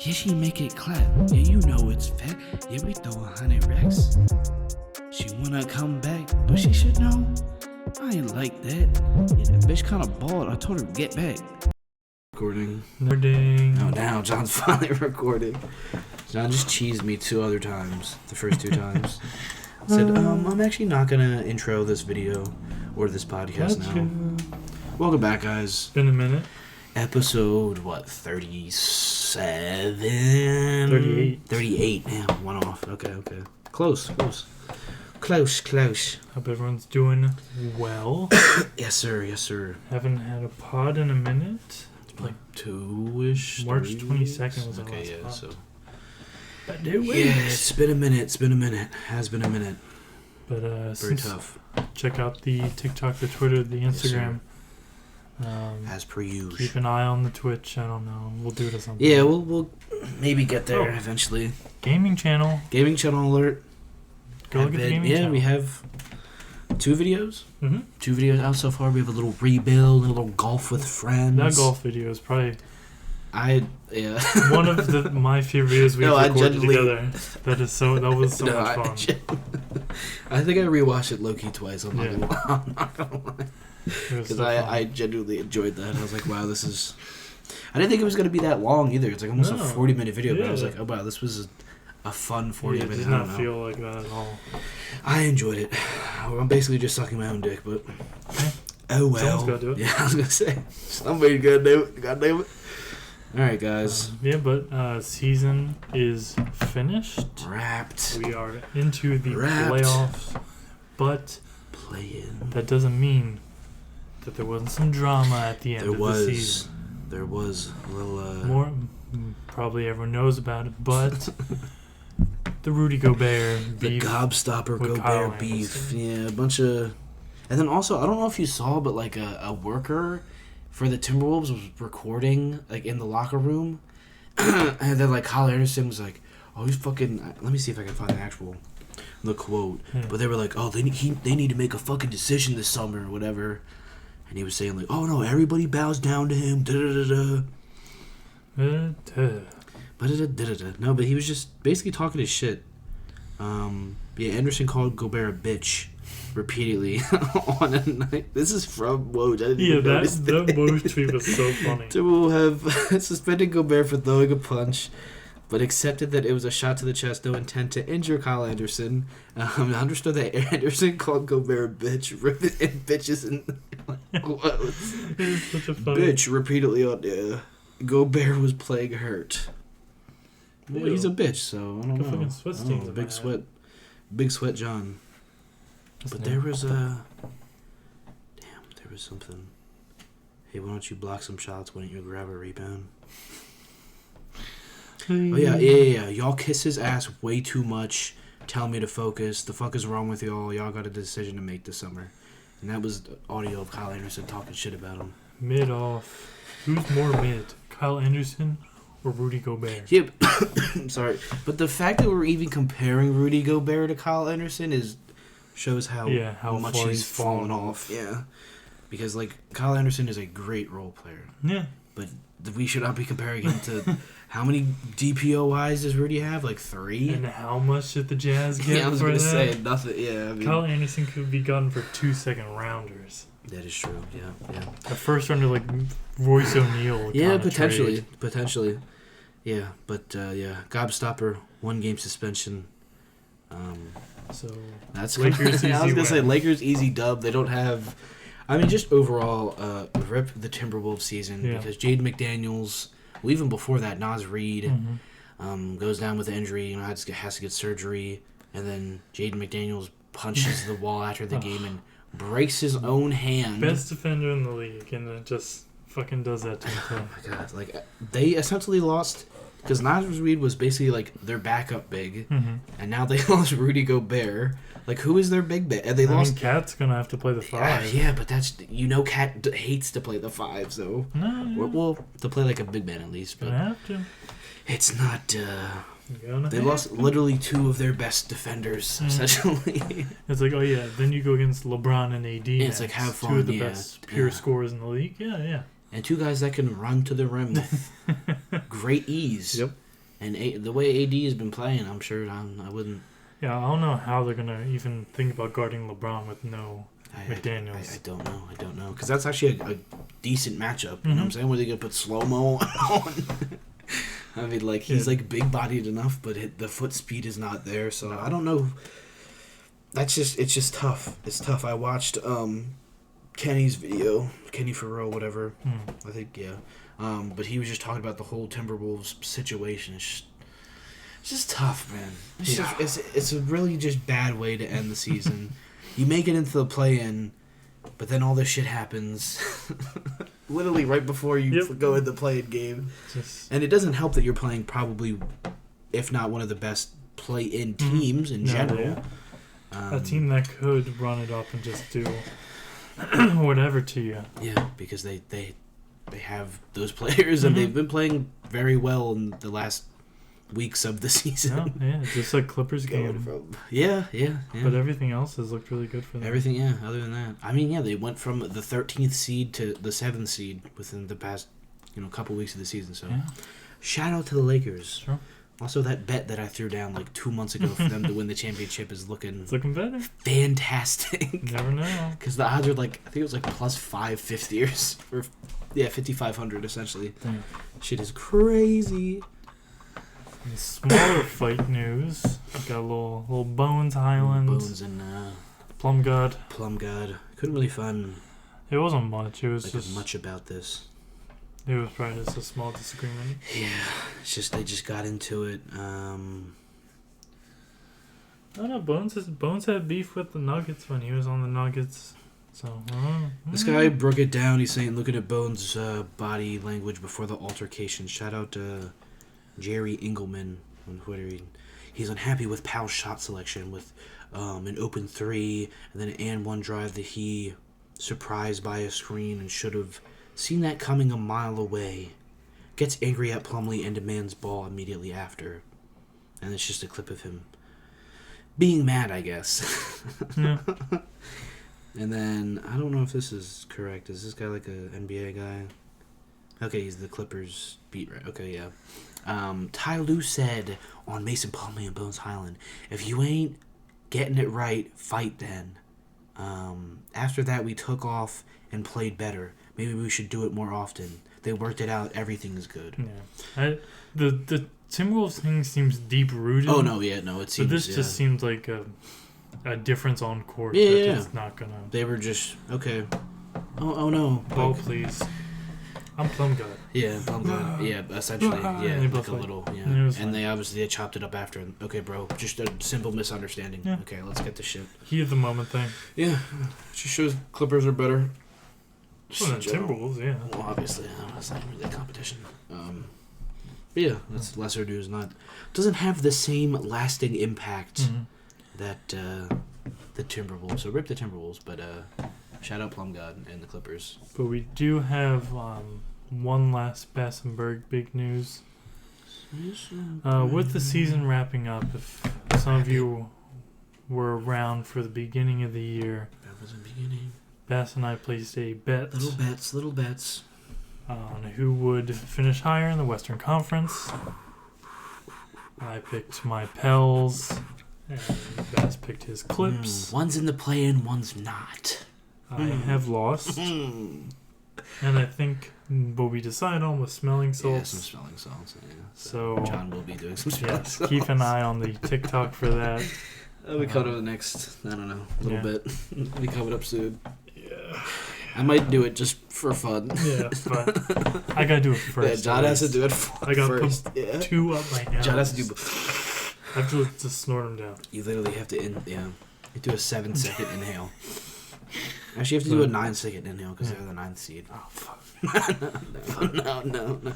Yeah, she make it clap. Yeah, you know it's fat. Yeah, we throw 100 racks. She wanna come back, but she should know I ain't like that. Yeah, that bitch kinda bald. I told her get back. Recording. Oh, now John's finally recording. John just cheesed me 2 other times. The first 2 times. Said, I'm actually not gonna intro this video or this podcast now. Welcome back, guys. It's been a minute. Episode, 37? 38. 38. Damn, one off. Okay. Close. Hope everyone's doing well. Yes, sir. Haven't had a pod in a minute. Like 2-ish. March 3 22nd was weeks? the Okay, last yeah, pod. so. But It's been a minute. Has been a minute. But Very tough. Check out the TikTok, the Twitter, the Instagram. As per usual. Keep an eye on the Twitch. I don't know. We'll do it or something. Yeah, we'll maybe get there eventually. Gaming channel Alert. Go look at the gaming channel. Yeah, we have 2 videos. Mm-hmm. 2 videos out so far. We have a little rebuild and a little golf with friends. That golf video is probably one of my favorite videos we've recorded together. That was so much fun. I think I rewatched it low-key twice. I'm not gonna lie. Because I genuinely enjoyed that. I was like, wow, this is... I didn't think it was going to be that long either. It's like almost a 40-minute video. But I was like, oh, wow, this was a fun 40 minutes. It did not feel like that at all. I enjoyed it. I'm basically just sucking my own dick, but... Oh, well. Someone's got to do it. Yeah, I was going to say. Somebody's got to do it. God damn it. All right, guys. But season is finished. Wrapped. We are into the playoffs. But that doesn't mean that there wasn't some drama at the end of the season. There was a little... More, probably everyone knows about it, but the Rudy Gobert beef. The Gobstopper Gobert Kyle beef. Anderson. Yeah, a bunch of... And then also, I don't know if you saw, but like a worker for the Timberwolves was recording like in the locker room. And then like Kyle Anderson was like, oh, he's fucking... Let me see if I can find the quote. Yeah. But they were like, oh, they need to make a fucking decision this summer or whatever. And he was saying like, oh no, everybody bows down to him. No, but he was just basically talking his shit. Anderson called Gobert a bitch repeatedly on a night. This is from Woj. That Woj tweet was so funny. Timberwolves have suspended Gobert for throwing a punch, but accepted that it was a shot to the chest, no intent to injure Kyle Anderson. Understood that Anderson called Gobert a bitch, and bitches and quotes. Such a funny... Bitch repeatedly on there. Gobert was playing hurt. Well, he's a bitch, so I don't know. Big sweat John. But there was there was something. Hey, why don't you block some shots? Why don't you grab a rebound? Oh, yeah. Y'all kiss his ass way too much. Tell me to focus. The fuck is wrong with y'all? Y'all got a decision to make this summer. And that was audio of Kyle Anderson talking shit about him. Mid off. Who's more mid? Kyle Anderson or Rudy Gobert? Yeah, sorry. But the fact that we're even comparing Rudy Gobert to Kyle Anderson shows how much he's fallen off. Yeah. Because, like, Kyle Anderson is a great role player. Yeah. But we should not be comparing him to... How many DPOIs does Rudy have? Like 3? And how much did the Jazz get I was going to say nothing. Yeah, Kyle Anderson could be gotten for 2 second-rounders. That is true, yeah. A first-rounder like Royce O'Neal. Yeah, potentially. Yeah, but, Gobstopper, 1-game suspension. So, that's Lakers easy I was going to say, win. Lakers easy dub. They don't have... I mean, just overall, rip the Timberwolves season because Jaden McDaniels... Well, even before that, Naz Reid goes down with an injury, has to get surgery, and then Jaden McDaniels punches the wall after the game and breaks his own hand. Best defender in the league, and it just fucking does that to him. Oh my god! Like they essentially lost because Naz Reid was basically like their backup big, and now they lost Rudy Gobert. Like, who is their big bit? And they lost. Cat's gonna have to play the 5. Yeah, but that's Cat hates to play the 5, so well to play like a big man at least. But gonna have to. It's not. They lost literally 2 of their best defenders essentially. It's like, oh yeah, then you go against LeBron and AD. Yeah, it's like have fun. 2 of the best pure scorers in the league. Yeah. And 2 guys that can run to the rim with great ease. Yep. And the way AD has been playing, I'm sure I wouldn't. Yeah, I don't know how they're gonna even think about guarding LeBron with no McDaniels. I don't know. Because that's actually a decent matchup. You know what I'm saying? Where they gonna put slow-mo on? I mean, like, he's like big-bodied enough, but the foot speed is not there. So I don't know. It's just tough. It's tough. I watched Kenny's video, Kenny Farrell, whatever. I think, yeah. But he was just talking about the whole Timberwolves situation. It's just tough, man. It's a really just bad way to end the season. You make it into the play-in, but then all this shit happens. Literally right before you go in the play-in game. And it doesn't help that you're playing probably, if not one of the best play-in teams in general. Yeah. A team that could run it up and just do whatever to you. Yeah, because they have those players, and they've been playing very well in the last weeks of the season. Yeah, just like Clippers game. Yeah. But everything else has looked really good for them. Everything, yeah, other than that. I mean, yeah, they went from the 13th seed to the 7th seed within the past, couple weeks of the season. So, shout out to the Lakers. Sure. Also, that bet that I threw down like 2 months ago for them to win the championship is looking... It's looking better. Fantastic. Never know. Because the odds are like, I think it was like plus 550 or 5,500 essentially. Damn. Shit is crazy. In smaller fight news, we got a little Bones Highland. Bones and Plum God. Couldn't really find... It wasn't much. It was like just... much about this. It was probably just a small disagreement. Yeah, it's just they just got into it. I don't know. Bones had beef with the Nuggets when he was on the Nuggets. So this guy broke it down. He's saying, looking at Bones' body language before the altercation. Shout out to Jerry Engelman on Twitter. He's unhappy with Powell's shot selection with an open 3 and then an and 1 drive that he surprised by a screen and should have seen that coming a mile away. Gets angry at Plumlee and demands ball immediately after. And it's just a clip of him being mad, I guess. Yeah. And then, I don't know if this is correct. Is this guy like a NBA guy? Okay, he's the Clippers beat, right? Okay, yeah. Ty Lue said on Mason Plumlee and Bones Highland, if you ain't getting it right, fight then. After that, we took off and played better. Maybe we should do it more often. They worked it out. Everything is good. Yeah. The Timberwolves thing seems deep-rooted. Oh, no, yeah, no, it seems... But this just seems like a difference on court that is not going to... They were just, okay. Oh no. Ball, please. I'm Plum God. Yeah, Plum God. Yeah, essentially. Yeah, like a little, yeah. And they chopped it up after. Okay, bro, just a simple misunderstanding. Yeah. Okay, let's get this shit. Heat of the moment thing. Yeah. She shows Clippers are better. Well, the Timberwolves, yeah. Well, obviously, that's not really a competition. But yeah, that's lesser news. Doesn't have the same lasting impact that the Timberwolves. So rip the Timberwolves, but shout out Plum God and the Clippers. But we do have one last Bass and Berg big news. With the season wrapping up, if some of you were around for the beginning of the year, that was the beginning. Bass and I placed a bet. Little bets. On who would finish higher in the Western Conference. I picked my Pels, and Bass picked his Clips. One's in the play-in, one's not. I have lost. And I think what we decided on was smelling salts. Yeah, some smelling salts. Yeah. So John will be doing some smelling salts. Keep an eye on the TikTok for that. We cover the next, I don't know, little bit. We cover it up soon. Yeah. I might do it just for fun. Yeah, but I gotta do it first. Yeah, John has to do it first. I got two up my nose. John has to do. I have to just snort them down. You literally have to You do a 7-second inhale. Actually, you have to do a 9-second inhale because they're the 9th seed. Oh fuck. No. You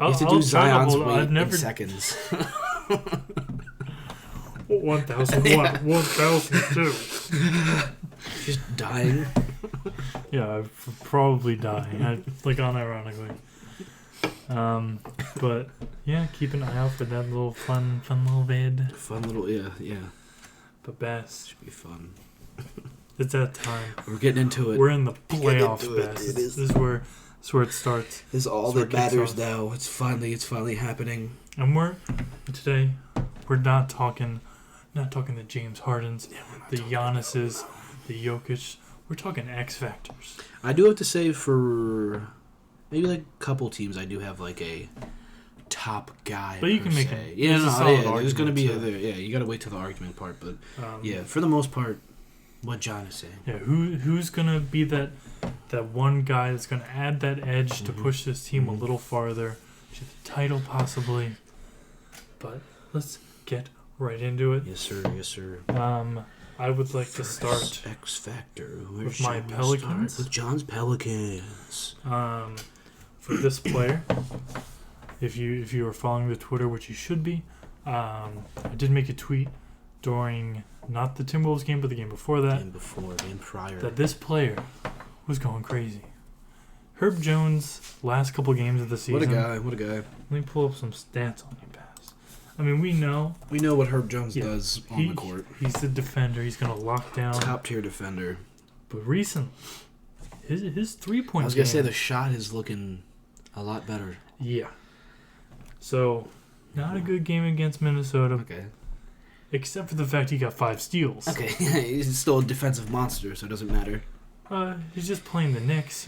have to do Zion's weight in seconds. 1,001, 1,002. Just dying. Yeah, I'd probably die. Unironically. But yeah, keep an eye out for that little fun little vid. Fun little, yeah. But Bass, should be fun. It's that time. We're getting into it. We're in the playoffs, Bass. This is where That's where it starts. Is all That's that where it kicks matters off. now. It's finally happening. And today, we're not talking the James Hardens, the Giannis's, the Jokic. We're talking X factors. I do have to say for maybe like a couple teams, I do have like a top guy. But you per can make se. it. Yeah, There's a no, solid yeah. There's gonna be argument, too. you gotta wait till the argument part, but Yeah, for the most part, what John is saying. Yeah, who's gonna be that one guy that's gonna add that edge to push this team a little farther to the title possibly? But let's get right into it. Yes, sir. Yes, sir. I would like to start X Factor with my Pelicans. With John's Pelicans. For this player. If you are following the Twitter, which you should be, I did make a tweet during not the Timberwolves game, but the game before that. Game prior. That this player was going crazy. Herb Jones, last couple games of the season. What a guy. Let me pull up some stats on you, Pass. I mean, we know what Herb Jones does on the court. He's the defender. He's going to lock down. Top tier defender. But recently, his 3-point game. I was going to say the shot is looking a lot better. Yeah. So, not a good game against Minnesota. Okay. Except for the fact he got 5 steals. Okay, he's still a defensive monster, so it doesn't matter. He's just playing the Knicks,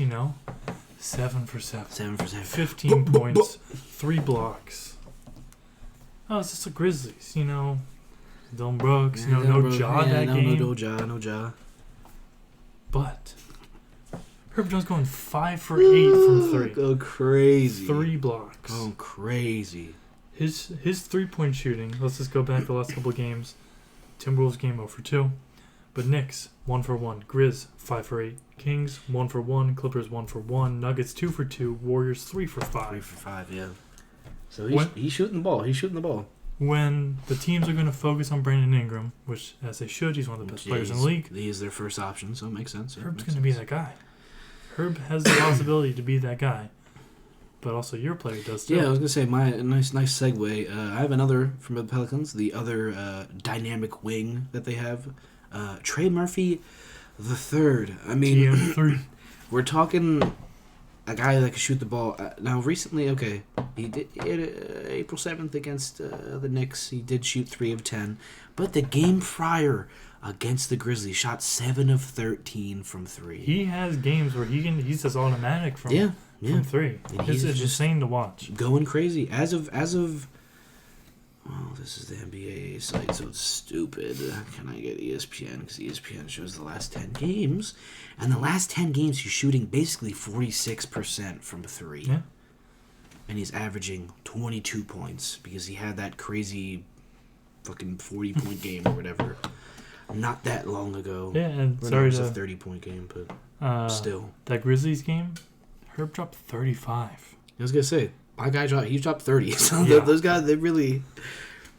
7 for 7. 7 for 7. 15 points, 3 blocks. Oh, it's just the Grizzlies, Dylan Brooks, no Ja that game. No Ja. But Herb Jones going 5 for 8 from 3. Go crazy. 3 blocks. Going crazy. His 3-point shooting, let's just go back the last couple of games. Timberwolves game 0 for 2. But Knicks, 1 for 1. Grizz, 5 for 8. Kings, 1 for 1. Clippers, 1 for 1. Nuggets, 2 for 2. Warriors, 3 for 5. 3 for 5, yeah. So he's shooting the ball. When the teams are going to focus on Brandon Ingram, which, as they should, he's one of the best players in the league. He is their first option, so it makes sense. Herb's going to be that guy. Herb has the possibility to be that guy. But also your player does too. Yeah, I was going to say, nice segue. I have another from the Pelicans, the other dynamic wing that they have. Trey Murphy the third. I mean, TM3. We're talking a guy that can shoot the ball. Now, recently, he did April 7th against the Knicks. He did shoot 3 of 10. But the game prior against the Grizzlies, shot 7 of 13 from 3. He has games where he's just automatic from 3. It's insane to watch. Going crazy. As of this is the NBA site, so it's stupid. Can I get ESPN? Because ESPN shows the last 10 games. And the last 10 games, he's shooting basically 46% from 3. Yeah. And he's averaging 22 points because he had that crazy fucking 40-point game or whatever not that long ago. Yeah, and sorry, it was a 30-point game, but still. That Grizzlies game, Herb dropped 35. I was going to say, my guy dropped 30. So those guys, they really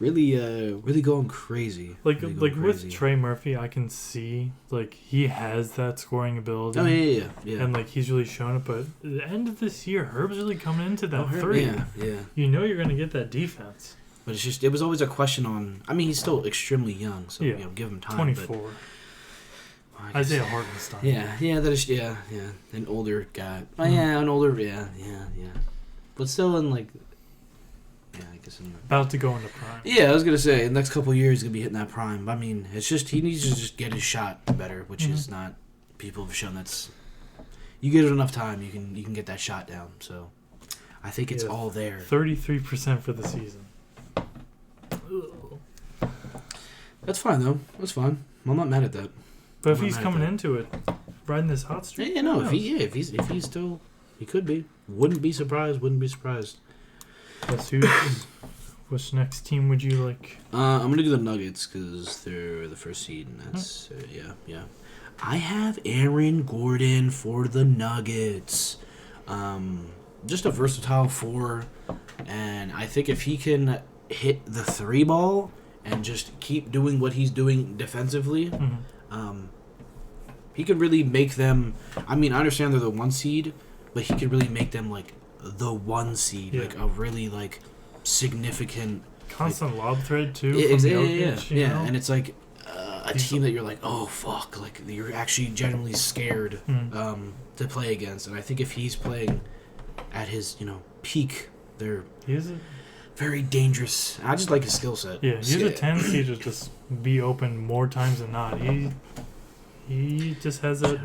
going crazy. With Trey Murphy, I can see he has that scoring ability. Oh yeah. And he's really shown it. But at the end of this year, Herb's really coming into that 3. Yeah. You're gonna get that defense. But it was always a question on. I mean, he's still extremely young, so give him time. 24. But Isaiah Hartenstein. Yeah, that is an older guy. Oh yeah, an older yeah. But still in I guess about to go into prime. Yeah, I was gonna say the next couple of years he's gonna be hitting that prime. I mean, it's just he needs to just get his shot better, which is not. People have shown that's. You get it enough time, you can get that shot down. So, I think it's all there. 33% for the season. That's fine though. That's fine. I'm not mad at that. But if he's coming into it, riding this hot streak. Yeah, no. If he's still, he could be. Wouldn't be surprised. Which next team would you like? I'm gonna do the Nuggets because they're the first seed, and that's yeah. I have Aaron Gordon for the Nuggets. Just a versatile 4, and I think if he can hit the 3 ball and just keep doing what he's doing defensively, he could really make them. I mean, I understand they're the 1 seed, but he could really make them the 1 seed, a really significant constant lob thread too. Yeah, and it's a team that you're like, oh fuck, like you're actually genuinely scared to play against. And I think if he's playing at his peak, they're very dangerous. I just like his skill set. Yeah, he has a tendency to just be open more times than not. He just has that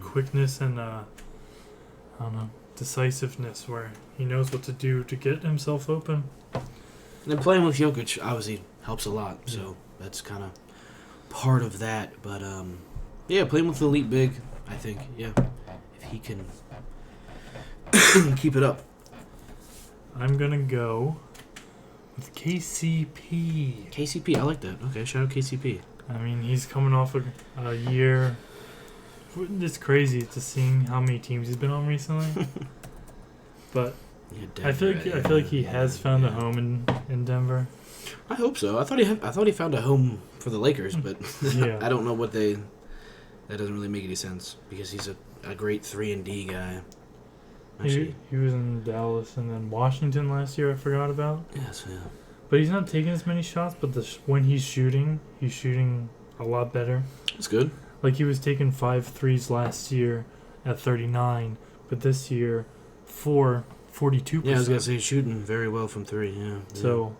quickness and I don't know, decisiveness where he knows what to do to get himself open. And then playing with Jokic obviously helps a lot, so that's kind of part of that. But playing with the elite big, I think, if he can keep it up. I'm gonna go with KCP. KCP, I like that. Okay, shout out KCP. I mean, he's coming off a year. It's crazy to seeing how many teams he's been on recently. But I feel like he has found a home in Denver. I hope so. I thought he found a home for the Lakers, but I don't know what that doesn't really make any sense because he's a great 3-and-D guy. He was in Dallas and then Washington last year. I forgot about. Yes, yeah. But he's not taking as many shots. But when he's shooting a lot better. That's good. Like he was taking 5 threes last year at 39, but this year 42%. Yeah, I was gonna say he's shooting very well from 3. Yeah. So,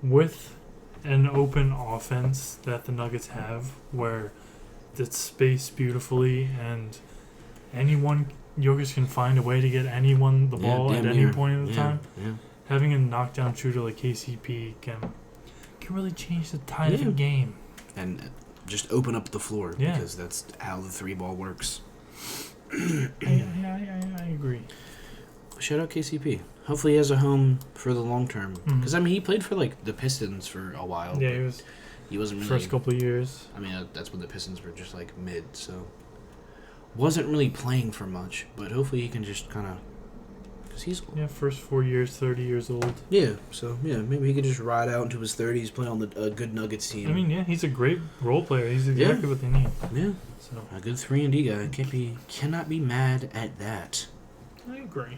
with an open offense that the Nuggets have, where it's spaced beautifully and Jokic can find a way to get anyone the ball at any point in the time. Yeah. Having a knockdown shooter like KCP can really change the tide of the game. And just open up the floor because that's how the 3-ball works. I agree. Shout out KCP. Hopefully he has a home for the long term. Because, he played for, the Pistons for a while. Yeah, he wasn't really... First couple of years. I mean, that's when the Pistons were just, mid, so... Wasn't really playing for much, but hopefully he can just kind of... Because he's... Yeah, first 4 years, 30 years old. Yeah, so, maybe he can just ride out into his 30s, play on a good Nuggets team. I mean, he's a great role player. He's exactly what they need. Yeah. So a good 3-and-D guy. Cannot be mad at that. I agree.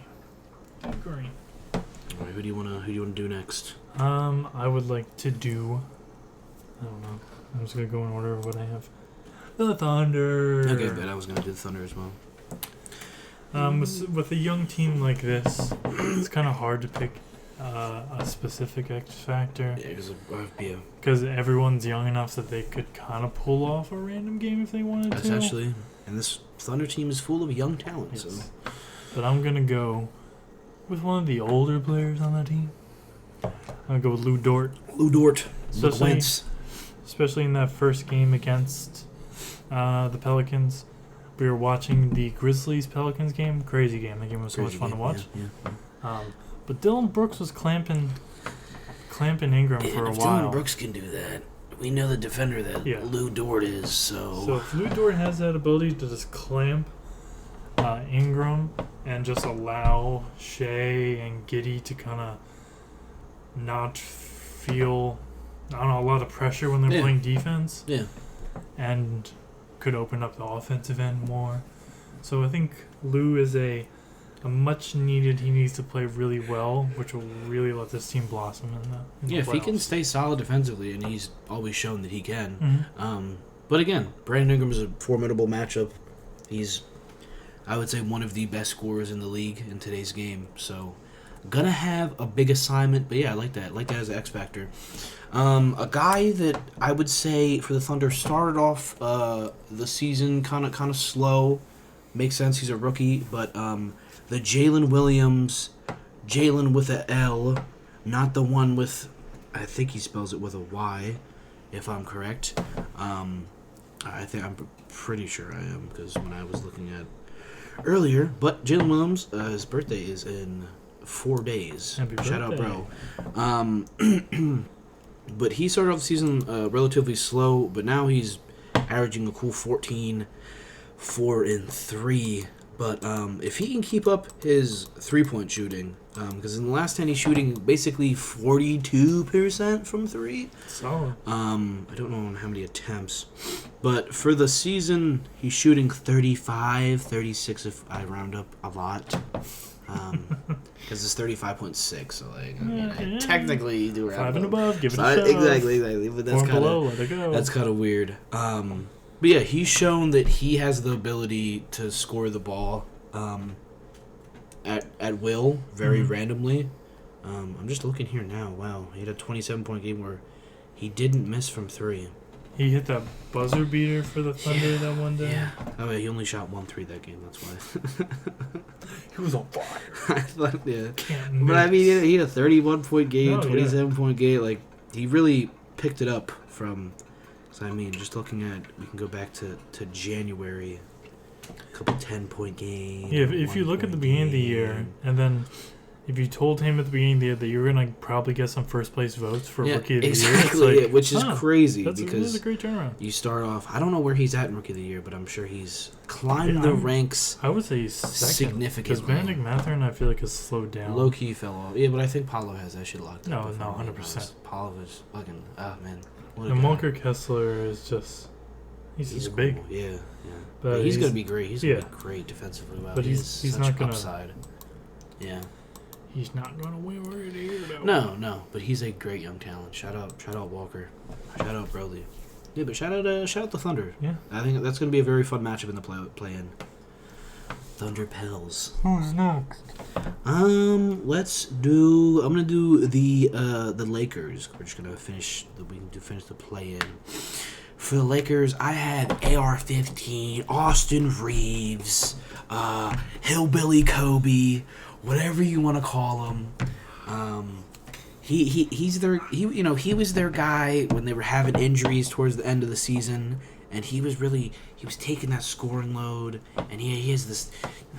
All right, who do you wanna do next? I would like to do... I don't know. I'm just going to go in order of what I have. The Thunder. Okay, but I was going to do the Thunder as well. With a young team like this, it's kind of hard to pick a specific X factor. Yeah, because everyone's young enough that they could kind of pull off a random game if they wanted to. Essentially. And this Thunder team is full of young talent. Yes. So. But I'm going to go with one of the older players on that team. I'm going to go with Lou Dort. Lou Dort. Especially in that first game against the Pelicans. We were watching the Grizzlies-Pelicans game. Crazy game. That game was so much fun to watch. Yeah. But Dylan Brooks was clamping Ingram for a while. Dylan Brooks can do that. We know the defender that Lou Dort is, so... So if Lou Dort has that ability to just clamp Ingram and just allow Shea and Giddey to kind of not feel, a lot of pressure when they're playing defense. Yeah. And could open up the offensive end more. So I think Lou is a much needed. He needs to play really well, which will really let this team blossom in the if he can stay solid defensively, and he's always shown that he can. But again, Brandon Ingram is a formidable matchup. He's, I would say, one of the best scorers in the league in today's game. So, gonna have a big assignment. But yeah, I like that. I like that as an X factor. A guy that I would say for the Thunder started off the season kind of slow. Makes sense. He's a rookie, but the Jalen Williams, Jalen with a L, not the one with, I think he spells it with a Y, if I'm correct. I'm pretty sure I am because when I was looking at earlier. But Jalen Williams, his birthday is in 4 days. Happy Shout out, birthday. bro. But he started off the season relatively slow, but now he's averaging a cool 14, 4, and 3. But if he can keep up his 3-point shooting, because in the last 10 he's shooting basically 42% from 3. Solid. I don't know how many attempts, but for the season he's shooting 35, 36 if I round up a lot. Because it's 35.6, so like Yeah. technically you do 5 and above, give it a So shove. exactly. But that's 4 and kind below, of let it go. that's kind of weird. But yeah, he's shown that he has the ability to score the ball at will, very randomly. I'm just looking here now. Wow, he had a 27-point game where he didn't miss from 3. He hit that buzzer beater for the Thunder that one day. Yeah. Oh, he only shot 1-3 that game. That's why. He was on fire. I thought, yeah. Can't But I miss. mean, he had a 31-point game, Oh, yeah. 27-point game. Like, he really picked it up from. So I mean, just looking at, we can go back to January. A couple 10-point games. Yeah, if you look at the beginning of the year, and then if you told him at the beginning of the year that you were going to probably get some first place votes for Rookie of the Year, it's exactly, like, which is crazy that's because a great turnaround. you start off. I don't know where he's at in Rookie of the Year, but I'm sure he's climbed the ranks. I would say he's second. Significantly. Because Benedict Mathurin, I feel like, has slowed down. Low key fell off. Yeah, but I think Paulo has that shit locked No, up. no, 100%. Paulo is fucking. Oh man. What a And guy. Walker Kessler is just. He's just cool. big. Yeah. But he's gonna be great. He's gonna yeah. be great defensively. Wow, But he he's has not such gonna- upside. Yeah. He's not going to win Rookie of the Year, though. No, but he's a great young talent. Shout out Walker. Shout out Broly. Yeah, but shout out the Thunder. Yeah. I think that's gonna be a very fun matchup in the play-in. Thunder Pels. Who's next? Let's do. I'm gonna do the Lakers. We're just gonna finish the play-in. For the Lakers, I have AR-15, Austin Reeves, Hillbilly Kobe, whatever you want to call him. He was their guy when they were having injuries towards the end of the season, and he was taking that scoring load, and he has this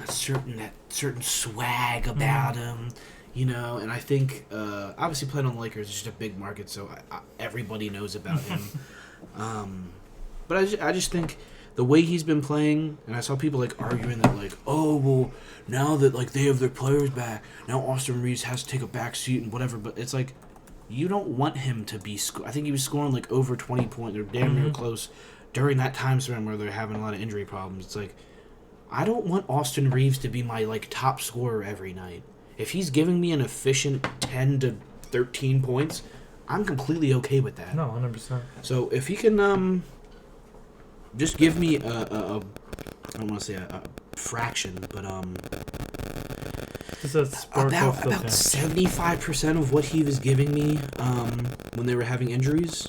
certain swag about him. And I think obviously playing on the Lakers is just a big market, so everybody knows about him. But I just think the way he's been playing, and I saw people like arguing that like, oh well, now that like they have their players back, now Austin Reeves has to take a back seat and whatever. But it's like, you don't want him to be. I think he was scoring like over 20 points. They're damn near close during that time span where they're having a lot of injury problems. It's like, I don't want Austin Reeves to be my like top scorer every night. If he's giving me an efficient 10 to 13 points, I'm completely okay with that. No, 100%. So if he can just give me I don't want to say a fraction, but Just that spark off the about bench. 75% of what he was giving me when they were having injuries,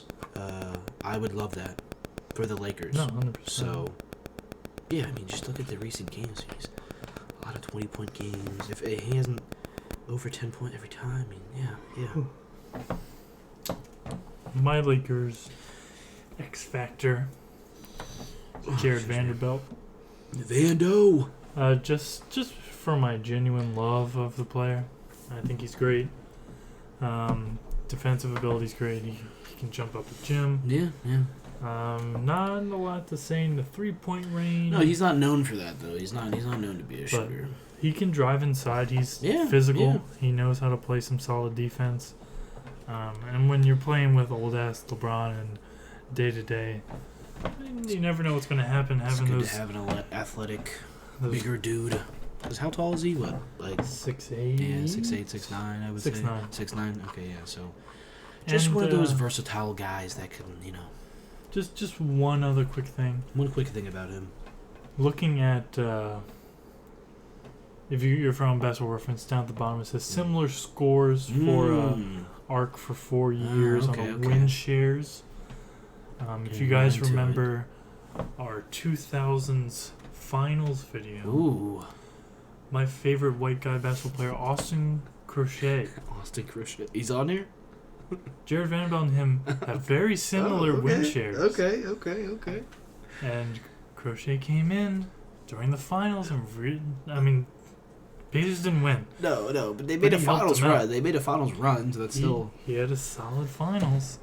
I would love that for the Lakers. No, 100%. So yeah, I mean, just look at the recent games. He's a lot of 20-point games. If he hasn't over 10 points every time, I mean, yeah. My Lakers X Factor, Jared Vanderbilt. Vando. Just for my genuine love of the player, I think he's great. Defensive ability's great. He can jump up the gym. Yeah. Not a lot to say in the 3-point range. No, he's not known for that though. He's not known to be a shooter. He can drive inside. He's Yeah, physical. yeah. He knows how to play some solid defense. And when you're playing with old ass LeBron and day to day, you never know what's going to happen. It's Having good those to have an athletic, those bigger dude. Because how tall is he? What, like 6'8". yeah, 6'8", 6'9", I would 6'9". say. 6'9". Okay, yeah. So just And, one of those versatile guys that can, Just one other quick thing. One quick thing about him. Looking at if you're from Basketball Reference, down at the bottom it says similar scores for ARC for 4 years okay, on okay. win shares. If Okay, you guys into it. remember our 2000s finals video, Ooh. my favorite white guy basketball player, Austin Crochet. Austin Crochet. He's on here? Jared Vanderbilt and him have very similar win shares. Okay. And Crochet came in during the finals and Pacers didn't win. No, but they made a he helped finals him out. run. They made a finals run, so that's still... He had a solid finals.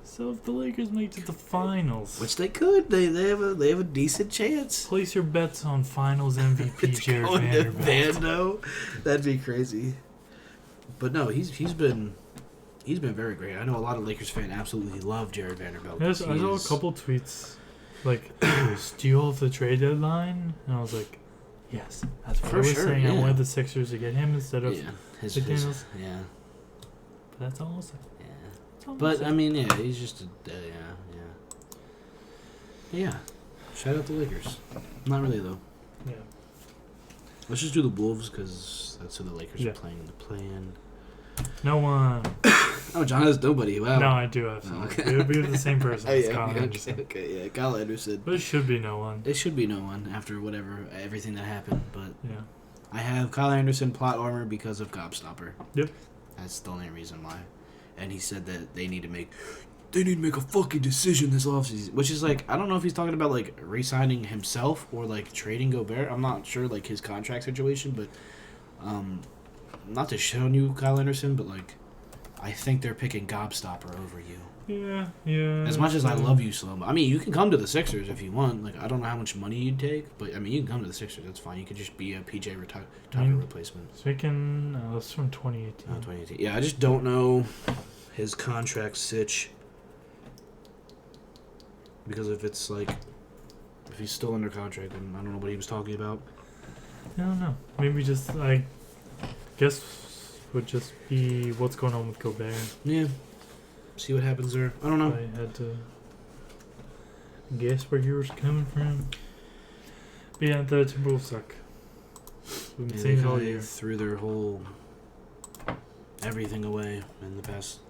So if the Lakers make it to the finals, Which they could. They have a decent chance. place your bets on finals MVP Jared Going to Vanderbilt. Vando? That'd be crazy. But no, he's been very great. I know a lot of Lakers fans absolutely love Jared Vanderbilt. I saw a couple tweets like steal of the trade deadline, and I was like, Yes, that's what For I was sure, saying. I yeah. wanted the Sixers to get him instead of McDaniels. Yeah. But that's all I'll say. Yeah. That's all I'll But say. I mean, yeah, he's just yeah. Shout out the Lakers. Not really though. Yeah. Let's just do the Wolves because that's who the Lakers Yeah. are playing in the play-in. No one. Oh, John has nobody. Wow. No, I do have someone. Okay. It would be the same person. Oh, It's yeah, Kyle okay, Anderson. okay, yeah, Kyle Anderson. But it should be no one. It should be no one after everything that happened. But Yeah. I have Kyle Anderson plot armor because of Gobstopper. Yep. That's the only reason why. And he said that they need to make a fucking decision this offseason. Which is like, I don't know if he's talking about like re-signing himself or like trading Gobert. I'm not sure like his contract situation, but not to shit on you, Kyle Anderson, but like I think they're picking Gobstopper over you. Yeah. As much as I love you, Slow. I mean, you can come to the Sixers if you want. Like, I don't know how much money you'd take, but I mean, you can come to the Sixers. That's fine. You could just be a PJ Tucker replacement. Speaking, that's from 2018. 2018. Yeah, I just don't know his contract sitch. Because if it's like, if he's still under contract, then I don't know what he was talking about. I don't know. Maybe just, I guess, would just be what's going on with Gobert. Yeah. See what happens there. I don't know. I had to guess where you were coming from. But yeah, the Timberwolves suck. We've been Yeah, seeing it they all kinda year. threw their whole everything away in the past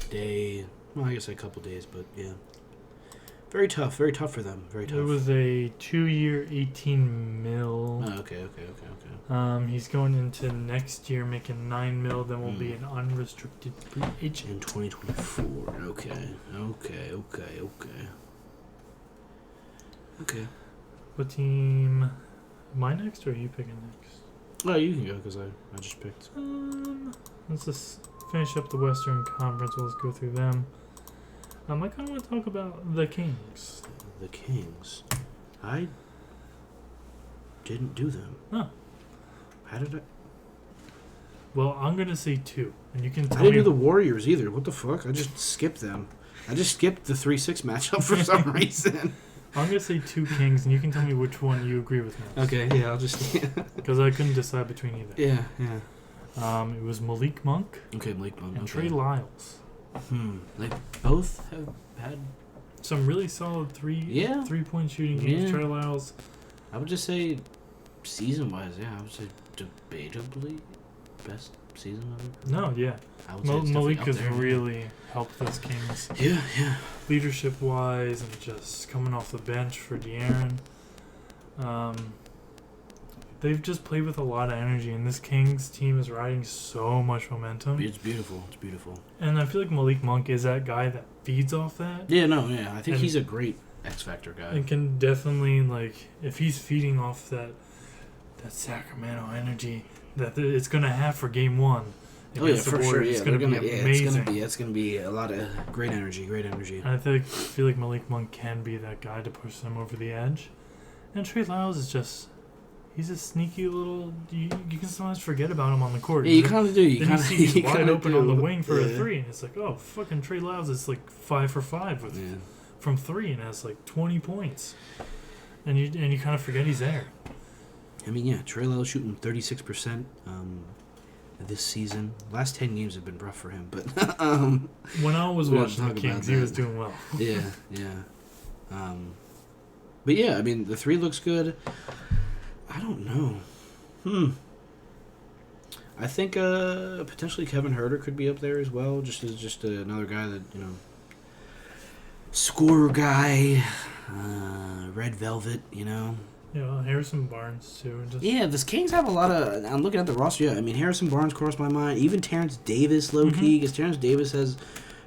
day. Well, I guess a couple days, but yeah. Very tough for them. Very tough. It was a 2-year, 18 mil. Oh, okay. He's going into next year making 9 mil. Then will be an unrestricted free agent In 2024. Okay. What team? Am I next, or are you picking next? Oh, you can go because I just picked. Let's just finish up the Western Conference. Let's go through them. I kind of want to talk about the Kings. The Kings. I didn't do them. Oh. How did I? Well, I'm gonna say 2, and you can I tell didn't me. do the Warriors either. What the fuck? I just skipped them. I just skipped the 3-6 matchup for some reason. I'm gonna say 2 Kings, and you can tell me which one you agree with most. Okay, yeah, I'll just. Because I couldn't decide between either. Yeah. It was Malik Monk Okay, Malik Monk. and Okay. Trey Lyles. Like both have had. Some really solid 3-point shooting games. Yeah. Trey Lyles. I would just say, season-wise, yeah, I would say debatably best season ever. No, yeah. I would say it's definitely Malik up has there. really helped this Kings Yeah. leadership wise and just coming off the bench for De'Aaron. They've just played with a lot of energy, and this Kings team is riding so much momentum. It's beautiful. And I feel like Malik Monk is that guy that feeds off that. Yeah, I think And- he's a great X Factor guy. And can definitely, like, if he's feeding off that Sacramento energy that it's going to have for game 1 against the for sure. Warriors, Yeah, it's going to be amazing. It's gonna be a lot of great energy. And I feel like Malik Monk can be that guy to push them over the edge. And Trey Lyles is just, he's a sneaky little, you can sometimes forget about him on the court. Yeah, you kind of do. Then you see he's wide open on the wing for a Yeah. 3, and it's like, oh, fucking Trey Lyles is like 5 for 5 with from 3 and has like 20 points. And you kind of forget he's there. I mean, yeah, Trey Lyles shooting 36% this season. Last 10 games have been rough for him, but When I was we watching the talk about Kings, he that. was doing well. yeah. But yeah, I mean, the 3 looks good. I don't know. I think potentially Kevin Huerter could be up there as well, just as another guy that, scorer guy, red velvet, Yeah, Harrison Barnes too. And just, Yeah, the Kings have a lot of. I'm looking at the roster. Yeah, I mean Harrison Barnes crossed my mind. Even Terrence Davis, low key, because Terrence Davis has,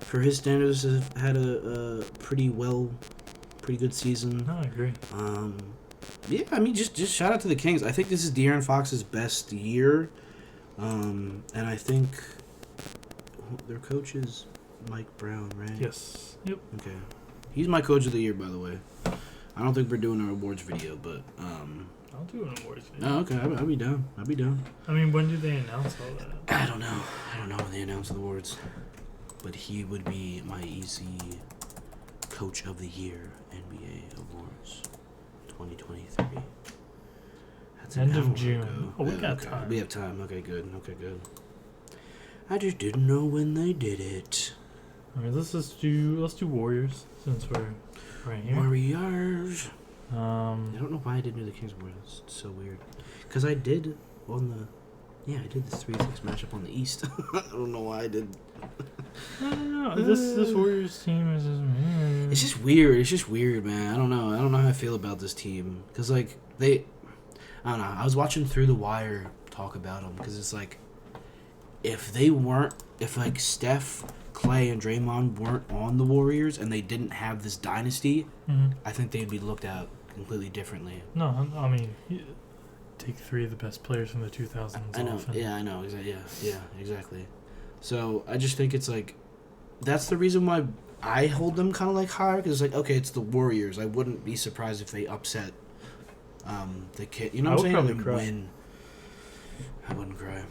for his standards, had a pretty good season. No, I agree. Yeah, I mean just shout out to the Kings. I think this is De'Aaron Fox's best year, and I think their coach is Mike Brown, right? Yes. Yep. Okay, he's my coach of the year, by the way. I don't think we're doing our awards video, but I'll do an awards video. oh, okay, I'll be down. I mean, when do they announce all that? I don't know when they announce the awards, but he would be my easy coach of the year NBA awards 2023. That's End an of hour June. ago. Oh, we Yeah, got okay. time. We have time. Okay, good. Okay, good. I just didn't know when they did it. All right, let's do Warriors since we're right here. Warriors. I Um, don't know why I didn't do the Kings Warriors. It's so weird. Because I did on the... Yeah, I did this 3-6 matchup on the East. I don't know why I did... I don't know. This Warriors team is just. It's just weird. It's just weird, man. I don't know. I don't know how I feel about this team. Because, like, I don't know. I was watching Through the Wire talk about them. Because it's like... If, like, Steph, Clay, and Draymond weren't on the Warriors and they didn't have this dynasty, I think they'd be looked at completely differently. No, I mean, take 3 of the best players from the 2000s. I know. off and- Yeah, I know. Yeah, exactly. So I just think it's like that's the reason why I hold them kind of like higher because it's like okay, it's the Warriors. I wouldn't be surprised if they upset the kid. You know what I'm saying? probably And cry. win. I wouldn't cry.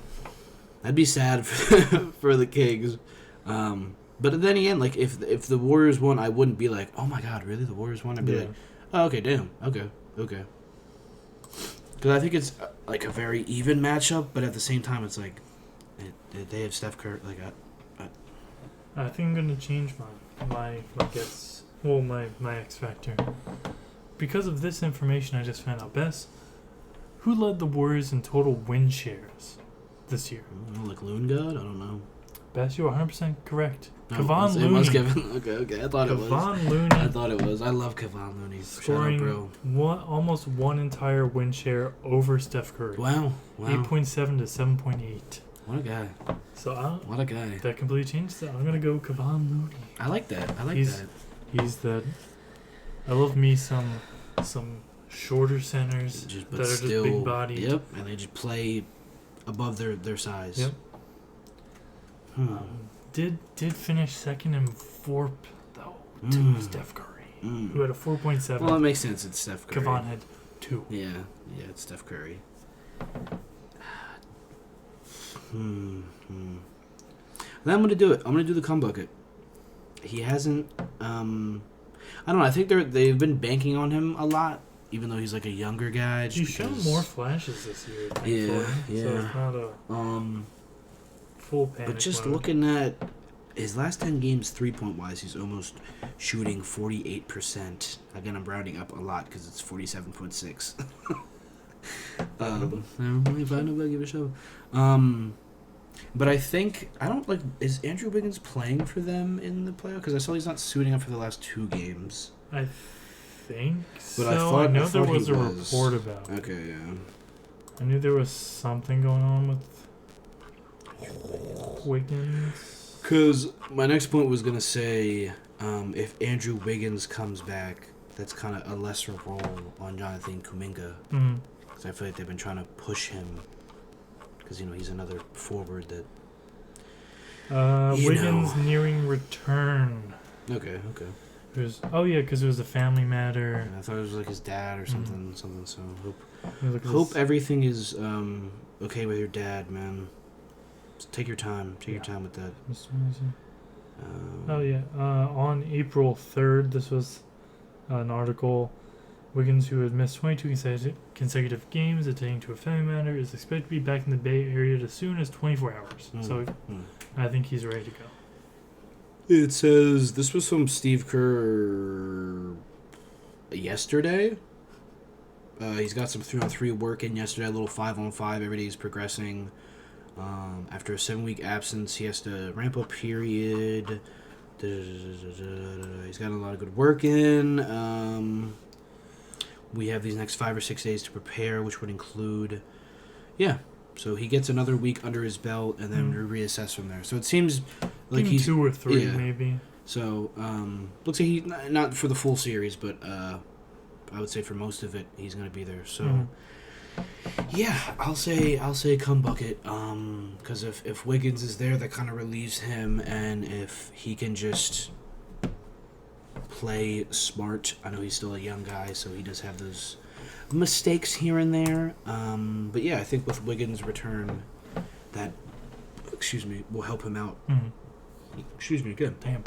I'd be sad for the Kings. But then again, like if the Warriors won, I wouldn't be like, oh my god, really the Warriors won? I'd be like, oh, okay, damn, okay. Because I think it's like a very even matchup, but at the same time, it's like they have Steph Curry. Like I think I'm gonna change my guess. Well, my X factor. Because of this information I just found out, Bess, who led the Warriors in total win shares this year? like Loon God. I don't know. Bess, you're 100% correct. No, Kevon it was Looney. Kevin. Okay. I thought it was. Kevon Looney. I thought it was. I love Kevon Looney. Scoring Shout out, bro. almost one entire win share over Steph Curry. Wow. 8.7 to 7.8. What a guy. So What a guy. that completely changed that. I'm gonna go Kevon Looney. I like that. He's that. I love me some shorter centers But that are still, just big bodied. Yep, and they just play above their size. Yep. Did finish second in FORP though to Steph Curry, who had a 4.7. Well, it makes sense. It's Steph Curry. Kevon had 2. Yeah, it's Steph Curry. Then I'm gonna do it. I'm gonna do the cum bucket. He hasn't. I don't know. I think they've been banking on him a lot, even though he's like a younger guy. He's shown more flashes this year. Yeah. So it's not a full panic. But just mode. looking at his last 10 games, 3-point wise, he's almost shooting 48%. Again, I'm rounding up a lot because it's 47.6. If I know, I'll give it a show. But I don't like. Is Andrew Wiggins playing for them in the playoff? Because I saw he's not suiting up for the last 2 games. I think But so. I know thought there he was a was. report about it. Okay, yeah. I knew there was something going on with Wiggins. Because my next point was gonna say, if Andrew Wiggins comes back, that's kind of a lesser role on Jonathan Kuminga. Because I feel like they've been trying to push him. Because he's another forward that. Wiggins nearing return. Okay. Because it was a family matter. I thought it was like his dad or something. So Hope everything is okay with your dad, man. Just take your time. Take your time with that. On April 3rd, this was an article. Wiggins, who had missed 22 consecutive games attending to a family matter, is expected to be back in the Bay Area as soon as 24 hours. So I think he's ready to go. It says this was from Steve Kerr yesterday. He's got some 3-on-3 work in yesterday, a little 5-on-5. Every day he's progressing. After a 7-week absence, he has to ramp up period. He's got a lot of good work in. We have these next 5 or 6 days to prepare, which would include, so he gets another week under his belt, and then we reassess from there. So it seems like he's 2 or 3 maybe. So looks like he's not for the full series, but I would say for most of it, he's going to be there. So I'll say come bucket. Because if Wiggins is there, that kind of relieves him, and if he can just play smart. I know he's still a young guy, so he does have those mistakes here and there. But I think with Wiggins' return, that will help him out. Excuse me, again. Damn.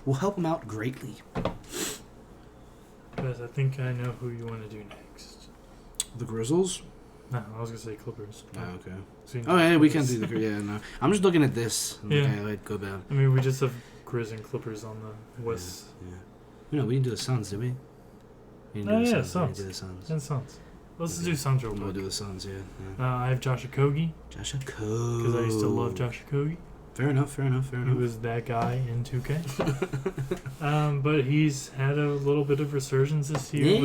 Will help him out greatly. Guys, I think I know who you want to do next. The Grizzlies? No, I was gonna say Clippers. Oh, okay. So Oh, yeah, we can't do the yeah. No, I'm just looking at this. Yeah. Okay, let go back. I mean, we just have Grizz and Clippers on the West. Yeah. No, we didn't do the Suns, did we? We didn't Oh, do the yeah, Suns. We Suns. didn't do the Suns. And Suns. Let's Okay. do Suns real We'll quick. do the Suns. Yeah. I have Josh Okogie Josh Okogie. because I used to love Josh Okogie. Fair enough. He was that guy in 2K. But he's had a little bit of resurgence this year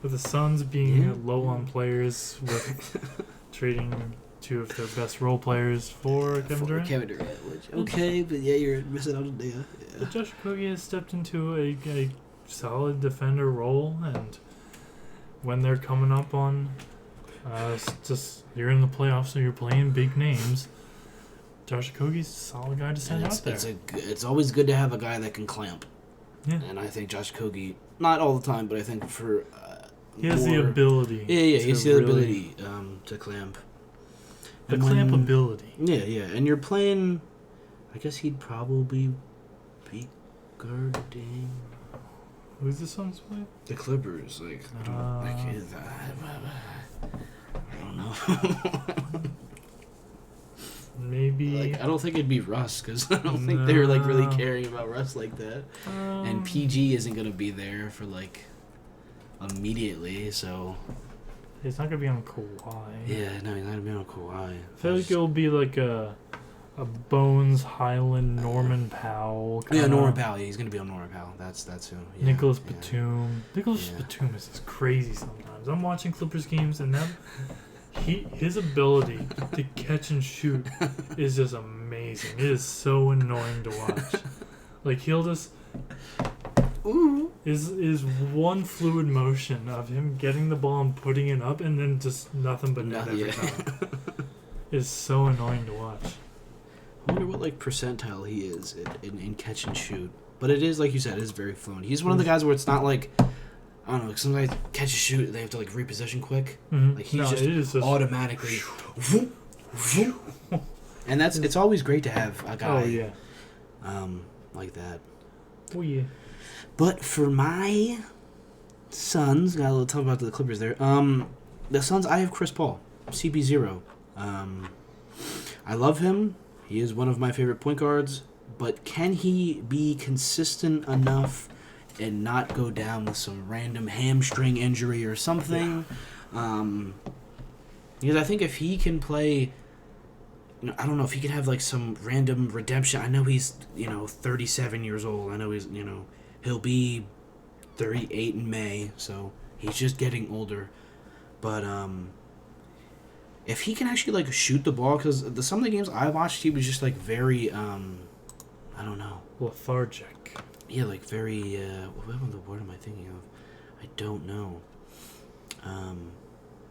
with the Suns being low on players with trading two of their best role players for Kevin Durant. Okay, but yeah, you're missing out on the. Yeah. But Josh Okogie has stepped into a solid defender role, and when they're coming up on, you're in the playoffs, so you're playing big names. Josh Okogie's a solid guy to send out there. It's always good to have a guy that can clamp. Yeah. And I think Josh Okogie, not all the time, but I think for he has the ability. Yeah, he has the ability to clamp. The clamp ability. Yeah, and you're playing. I guess he'd probably be guarding Who's the Suns play? the Clippers. Like I don't know. Maybe. Like I don't think it'd be Russ because I don't think they're like really caring about Russ like that. And PG isn't gonna be there for like immediately, so It's not gonna be on Kawhi. yeah, no, he's not gonna be on Kawhi. I feel like it'll be like a Bones, Highland, Norman Powell. Yeah, Norman Powell. Yeah, he's gonna be on Norman Powell. That's who. Yeah, Nicholas yeah. Batum. Nicholas Batum is just crazy sometimes. I'm watching Clippers games and his ability to catch and shoot is just amazing. It is so annoying to watch. Like he'll just is one fluid motion of him getting the ball and putting it up and then just nothing but net every time. It's so annoying to watch. I wonder what like percentile he is in catch and shoot. But it is like you said, it is very fluent. He's one of the guys where it's not like I don't know. Some guys catch and shoot, they have to like reposition quick. Mm-hmm. Like he's just automatically, and it's always great to have a guy, like that. Oh yeah. But for my Suns, got a little talk about the Clippers there. The Suns, I have Chris Paul, CP0. I love him. He is one of my favorite point guards. But can he be consistent enough and not go down with some random hamstring injury or something? Yeah. Because I think if he can play, I don't know if he can have like some random redemption. I know he's 37 years old. I know he'll be 38 in May, so he's just getting older. But if he can actually like shoot the ball, because some of the games I watched, he was just like very I don't know, lethargic. Yeah, like very what word am I thinking of? I don't know.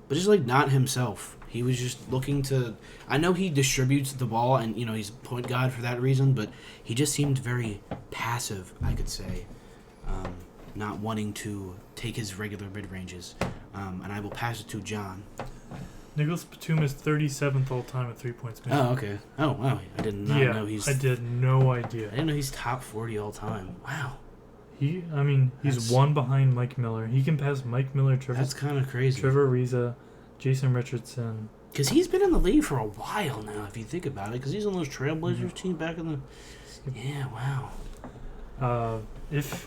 But just like not himself. He was just looking to. I know he distributes the ball, and he's point guard for that reason. But he just seemed very passive, I could say, not wanting to take his regular mid ranges. And I will pass it to John. Nicholas Batum is 37th all time at 3 points made. Oh, okay. Oh, wow. I did not know he's. I did no idea. I didn't know he's top 40 all time. Wow. He's one behind Mike Miller. He can pass Mike Miller, That's kind of crazy. Trevor Ariza, Jason Richardson. Because he's been in the league for a while now, if you think about it. Because he's on those Trailblazers team back in the. Yeah, wow. If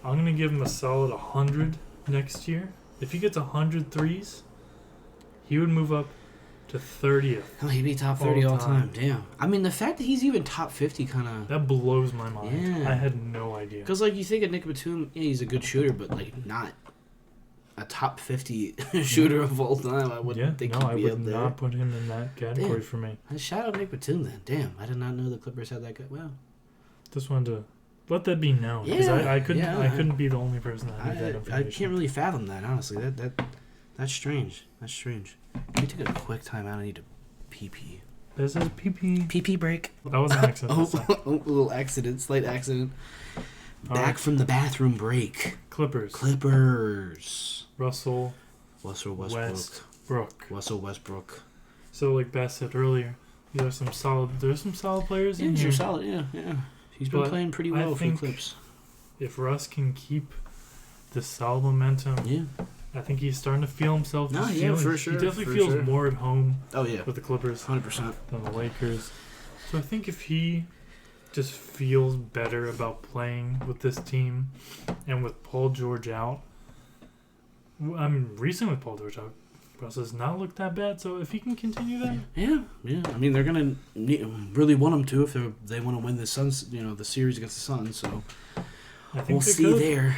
I'm gonna give him a solid 100 next year. If he gets 100 threes, he would move up to 30th. Oh, he'd be top 30 all time. Damn. I mean, the fact that he's even top 50 kind of. That blows my mind. Yeah. I had no idea. Because, like, you think of Nick Batum, yeah, he's a good shooter, but, like, not a top 50 shooter of all time. I wouldn't think he'd be up there. I would not put him in that category for me. Shout out Nick Batum then. Damn. I did not know the Clippers had that guy. Wow. Just wanted to let that be known. Because I couldn't be the only person that had that information. I can't really fathom that, honestly. That's strange. That's strange. Can we take a quick time out? I need to pee-pee. This is pee-pee. Pee-pee break. That was an accident. A little accident. Slight accident. Back from the bathroom break. Clippers. Russell Westbrook. Russell Westbrook. So, like Bass said earlier, there's some solid players in here. You're solid, yeah. He's been playing pretty well for the Clips. If Russ can keep this solid momentum I think he's starting to feel himself. No, He's yeah, feeling- for sure. He definitely for feels sure. more at home Oh, yeah. with the Clippers 100%. than the Lakers. So I think if he just feels better about playing with this team and with Paul George out, I mean, recently with Paul George out, Russ has not looked that bad. So if he can continue that, Yeah. I mean, they're going to really want him to if they want to win the Suns, the series against the Suns. So I think we'll they see could. there.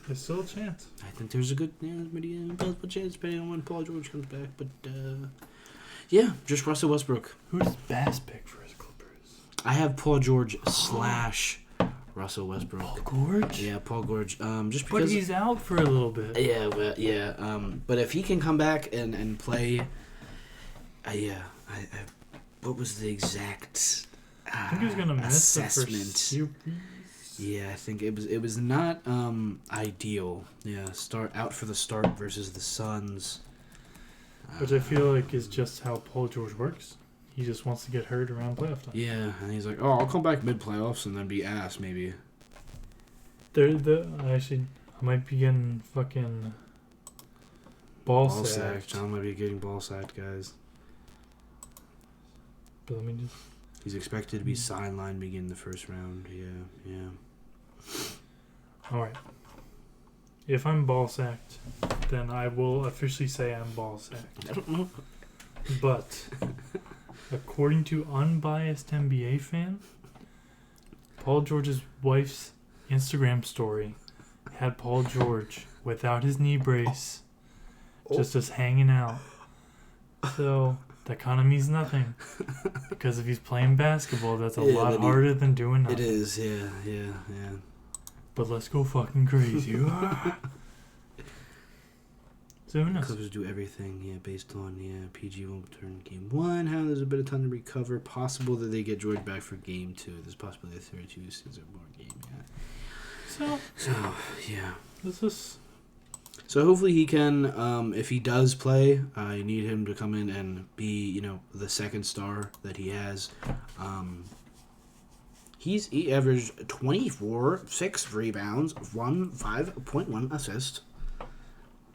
There's still a chance. I think there's a good possible chance depending on when Paul George comes back. But, yeah, just Russell Westbrook. Who does Bass pick for his Clippers? I have Paul George / Russell Westbrook. Paul George? Yeah, Paul George. Just But because... he's out for a little bit. Yeah, but but if he can come back and play, what was the exact I think he was gonna miss the assessment? first few. Yeah, I think it was not ideal. Yeah, start out for the start versus the Suns, Which I feel like is just how Paul George works. He just wants to get hurt around playoff time. Yeah, and he's like, oh, I'll come back mid playoffs and then be ass maybe. I might be getting fucking ball sacked. John might be getting ball sacked, guys. But let me just. He's expected to be sidelined beginning the first round. Yeah. All right. If I'm ball sacked, then I will officially say I'm ball sacked. I don't know. But according to unbiased NBA fan, Paul George's wife's Instagram story had Paul George without his knee brace, just us hanging out. So that kind of means nothing, because if he's playing basketball, that's a lot harder than doing nothing. It is, yeah. But let's go fucking crazy. So who knows? Clippers do everything, based on, PG won't return game 1. How there's a bit of time to recover. Possible that they get George back for game 2. There's possibility of 32 seasons or more game, So yeah. this is. So hopefully he can, if he does play, I need him to come in and be, the second star that he has. He averaged 24, 6 rebounds, 5.1 assists.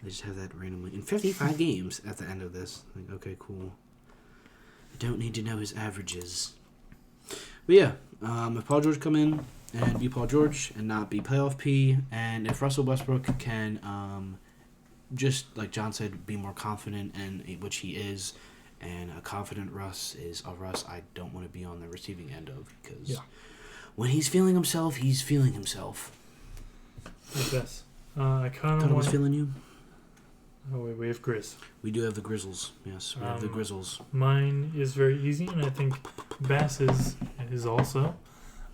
They just have that randomly in 55 games at the end of this. Like, okay, cool. I don't need to know his averages. But yeah, if Paul George come in and be Paul George and not be playoff P, and if Russell Westbrook can just, like John said, be more confident, and which he is, and a confident Russ is a Russ I don't want to be on the receiving end of, because when he's feeling himself, he's feeling himself. I guess. I kind of was feeling you. Oh wait, we have Grizz. We do have the Grizzles. Yes, we have the Grizzles. Mine is very easy, and I think Bass's is also.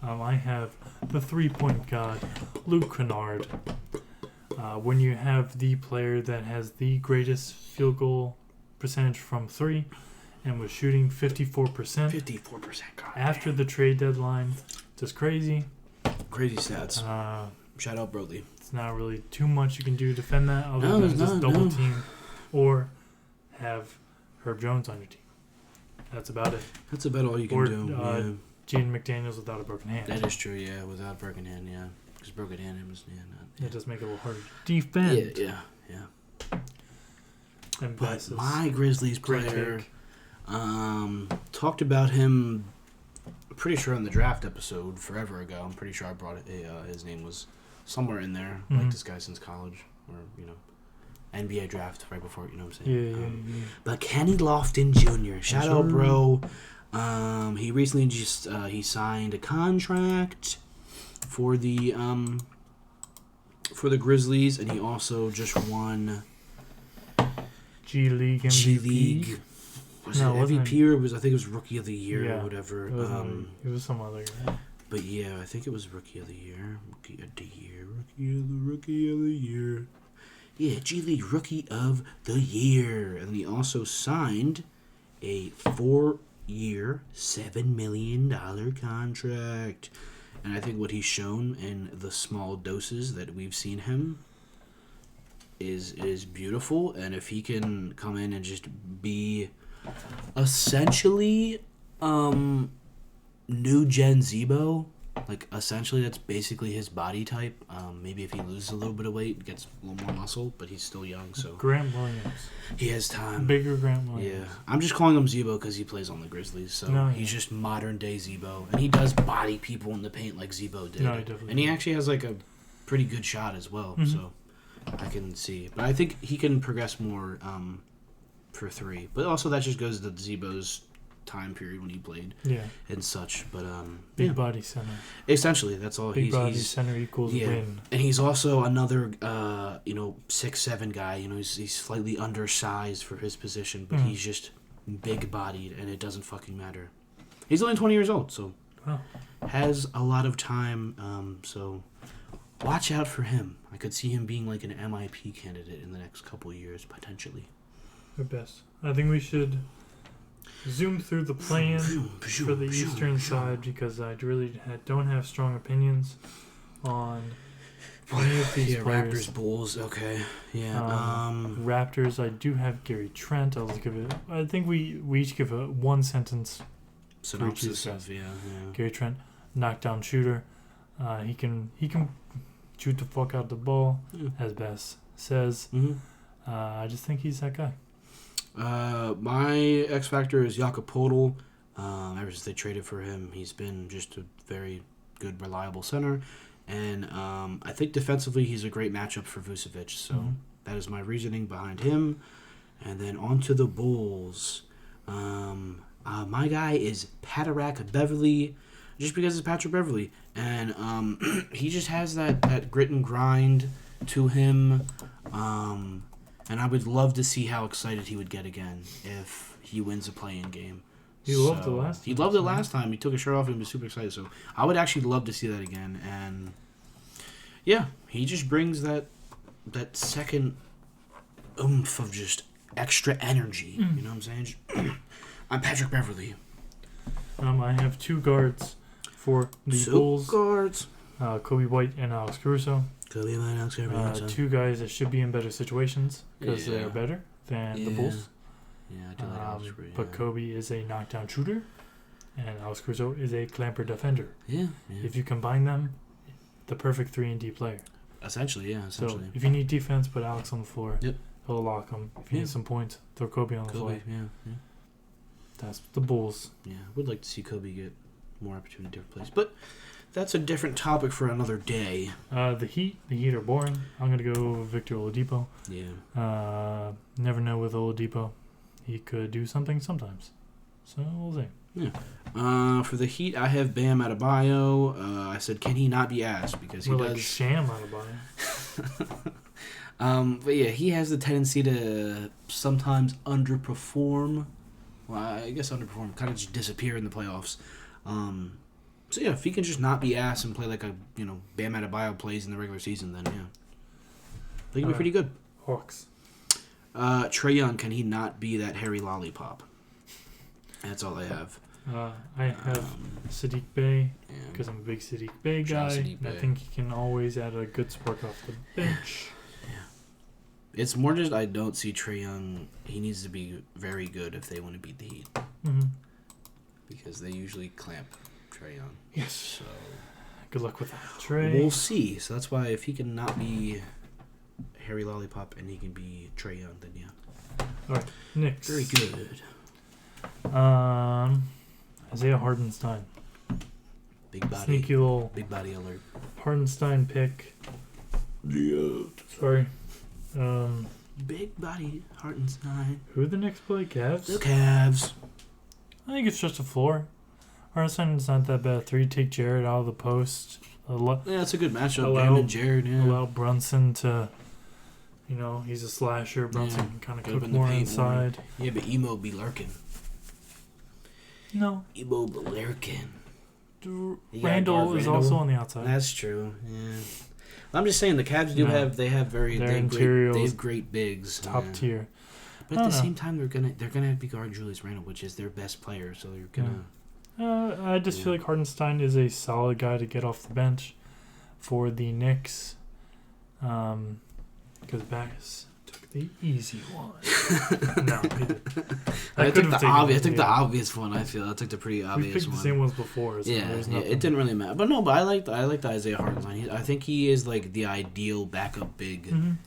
I have the 3-point god, Luke Kennard. When you have the player that has the greatest field goal percentage from 3 and was shooting 54%. 54%. After the trade deadline. Just crazy. Crazy stats. Shout out Brody. It's not really too much you can do to defend that other No, than it's just not, double no. team or have Herb Jones on your team. That's about it. That's about all you can Or, do. Jaden McDaniels without a broken hand. That is true, without a broken hand, Because broken hand, it was, It does make it a little harder to defend. Yeah. And But Bass is my Grizzlies great player, take. talked about him, pretty sure in the draft episode forever ago. I'm pretty sure I brought it. His name was somewhere in there. Mhm. Like this guy since college, or NBA draft right before. You know what I'm saying? Yeah. But Kenny Lofton Jr. Shout out, sure. bro. He recently just he signed a contract for the Grizzlies, and he also just won G League MVP. G League. Was No, it wasn't MVP or I think it was Rookie of the Year or whatever. It was some other guy. But yeah, I think it was Rookie of the Year. Rookie of the Year. Yeah, G League Rookie of the Year. And he also signed a 4-year, $7 million contract. And I think what he's shown in the small doses that we've seen him is beautiful. And if he can come in and just be essentially new Gen Zebo, Like, essentially, that's basically his body type. Maybe if he loses a little bit of weight, gets a little more muscle, but he's still young, so... Grant Williams. He has time. Bigger Grant Williams. Yeah. I'm just calling him Zebo because he plays on the Grizzlies, so he's just modern-day Zebo. And he does body people in the paint like Zebo did. No, he definitely And he actually has, like, a pretty good shot as well, so I can see. But I think he can progress more for 3. But also that just goes to Zebo's time period when he played and such. But big body center. Essentially, that's all. Big body center equals win. And he's also another 6'7" guy. He's slightly undersized for his position, but he's just big bodied, and it doesn't fucking matter. He's only 20 years old, so has a lot of time. So watch out for him. I could see him being like an MIP candidate in the next couple of years, potentially. At best. I think we should zoom through the play-in for the Eastern side because I really don't have strong opinions on any of these players. Raptors, Bulls, okay. Yeah. Raptors, I do have Gary Trent. I'll give it. I think we each give a one-sentence synopsis of Gary Trent, knockdown shooter. He can shoot the fuck out the ball, as Bess says. I just think he's that guy. My X factor is Jakob Poeltl. Ever since they traded for him, he's been just a very good, reliable center. And I think defensively, he's a great matchup for Vucevic. So that is my reasoning behind him. And then on to the Bulls. My guy is Patrick Beverly, just because it's Patrick Beverly. And he just has that grit and grind to him. And I would love to see how excited he would get again if he wins a play-in game. He loved it last time. He loved it last time. He took his shirt off and was super excited. So I would actually love to see that again. And yeah, he just brings that second oomph of just extra energy. You know what I'm saying? I'm Patrick Beverly. I have 2 guards for the Bulls. Guards. Kobe White and Alex Caruso. Kobe White, Alex Caruso. 2 guys that should be in better situations because they are better than the Bulls. Yeah, I do like Alex Caruso. But Kobe is a knockdown shooter, and Alex Caruso is a clamper defender. Yeah. If you combine them, the perfect 3-and-D player. Essentially, yeah. So if you need defense, put Alex on the floor. Yep. He'll lock him. If you need some points, throw Kobe on the floor. Yeah. That's the Bulls. Yeah, would like to see Kobe get more opportunity in different places. But that's a different topic for another day. The Heat are boring. I'm going to go Victor Oladipo. Yeah. Never know with Oladipo. He could do something sometimes. So we'll see. Yeah. For the Heat, I have Bam Adebayo. I said, can he not be asked? Because he does. Like Sham Adebayo. But yeah, he has the tendency to sometimes underperform. Well, I guess underperform, kind of just disappear in the playoffs. So yeah, if he can just not be asked and play like a Bam Adebayo plays in the regular season, then yeah, they can be pretty good. Hawks. Trae Young, can he not be that hairy lollipop? That's all I have. I have Sadiq Bey because I'm a big Sadiq Bey guy. I think he can always add a good spark off the bench. Yeah. It's more just I don't see Trae Young. He needs to be very good if they want to beat the Heat. Because they usually clamp Trae Young. Yes. So good luck with that, Trae. We'll see. So that's why if he can not be hairy lollipop and he can be Trae Young, then yeah. All right, Knicks. Very good. Isaiah Hardenstein. Big body. Sneaky little big body alert. Hardenstein pick. Yeah. Sorry. Big body Hardenstein. Who are the Knicks play? Cavs? The Cavs. I think it's just a floor. Hardenstein's not that bad. 3, take Jared out of the post. Yeah, it's a good matchup. Bam and Jared, yeah. Allow Brunson to, he's a slasher. Brunson can kind of cook more inside. Yeah, but Emo be lurking. No. Emo be lurking. Randall is also on the outside. That's true, yeah. I'm just saying the Cavs they have great bigs. Top tier. But at the same time they're gonna have to guard Julius Randle, which is their best player, so they're gonna I just feel like Hardenstein is a solid guy to get off the bench for the Knicks. Because Backus The easy one. No, he did. I took the obvious one. I took the pretty obvious one. We picked the same ones before. So yeah, it didn't really matter. But I liked Isaiah Hartenstein. I think he is like the ideal backup big in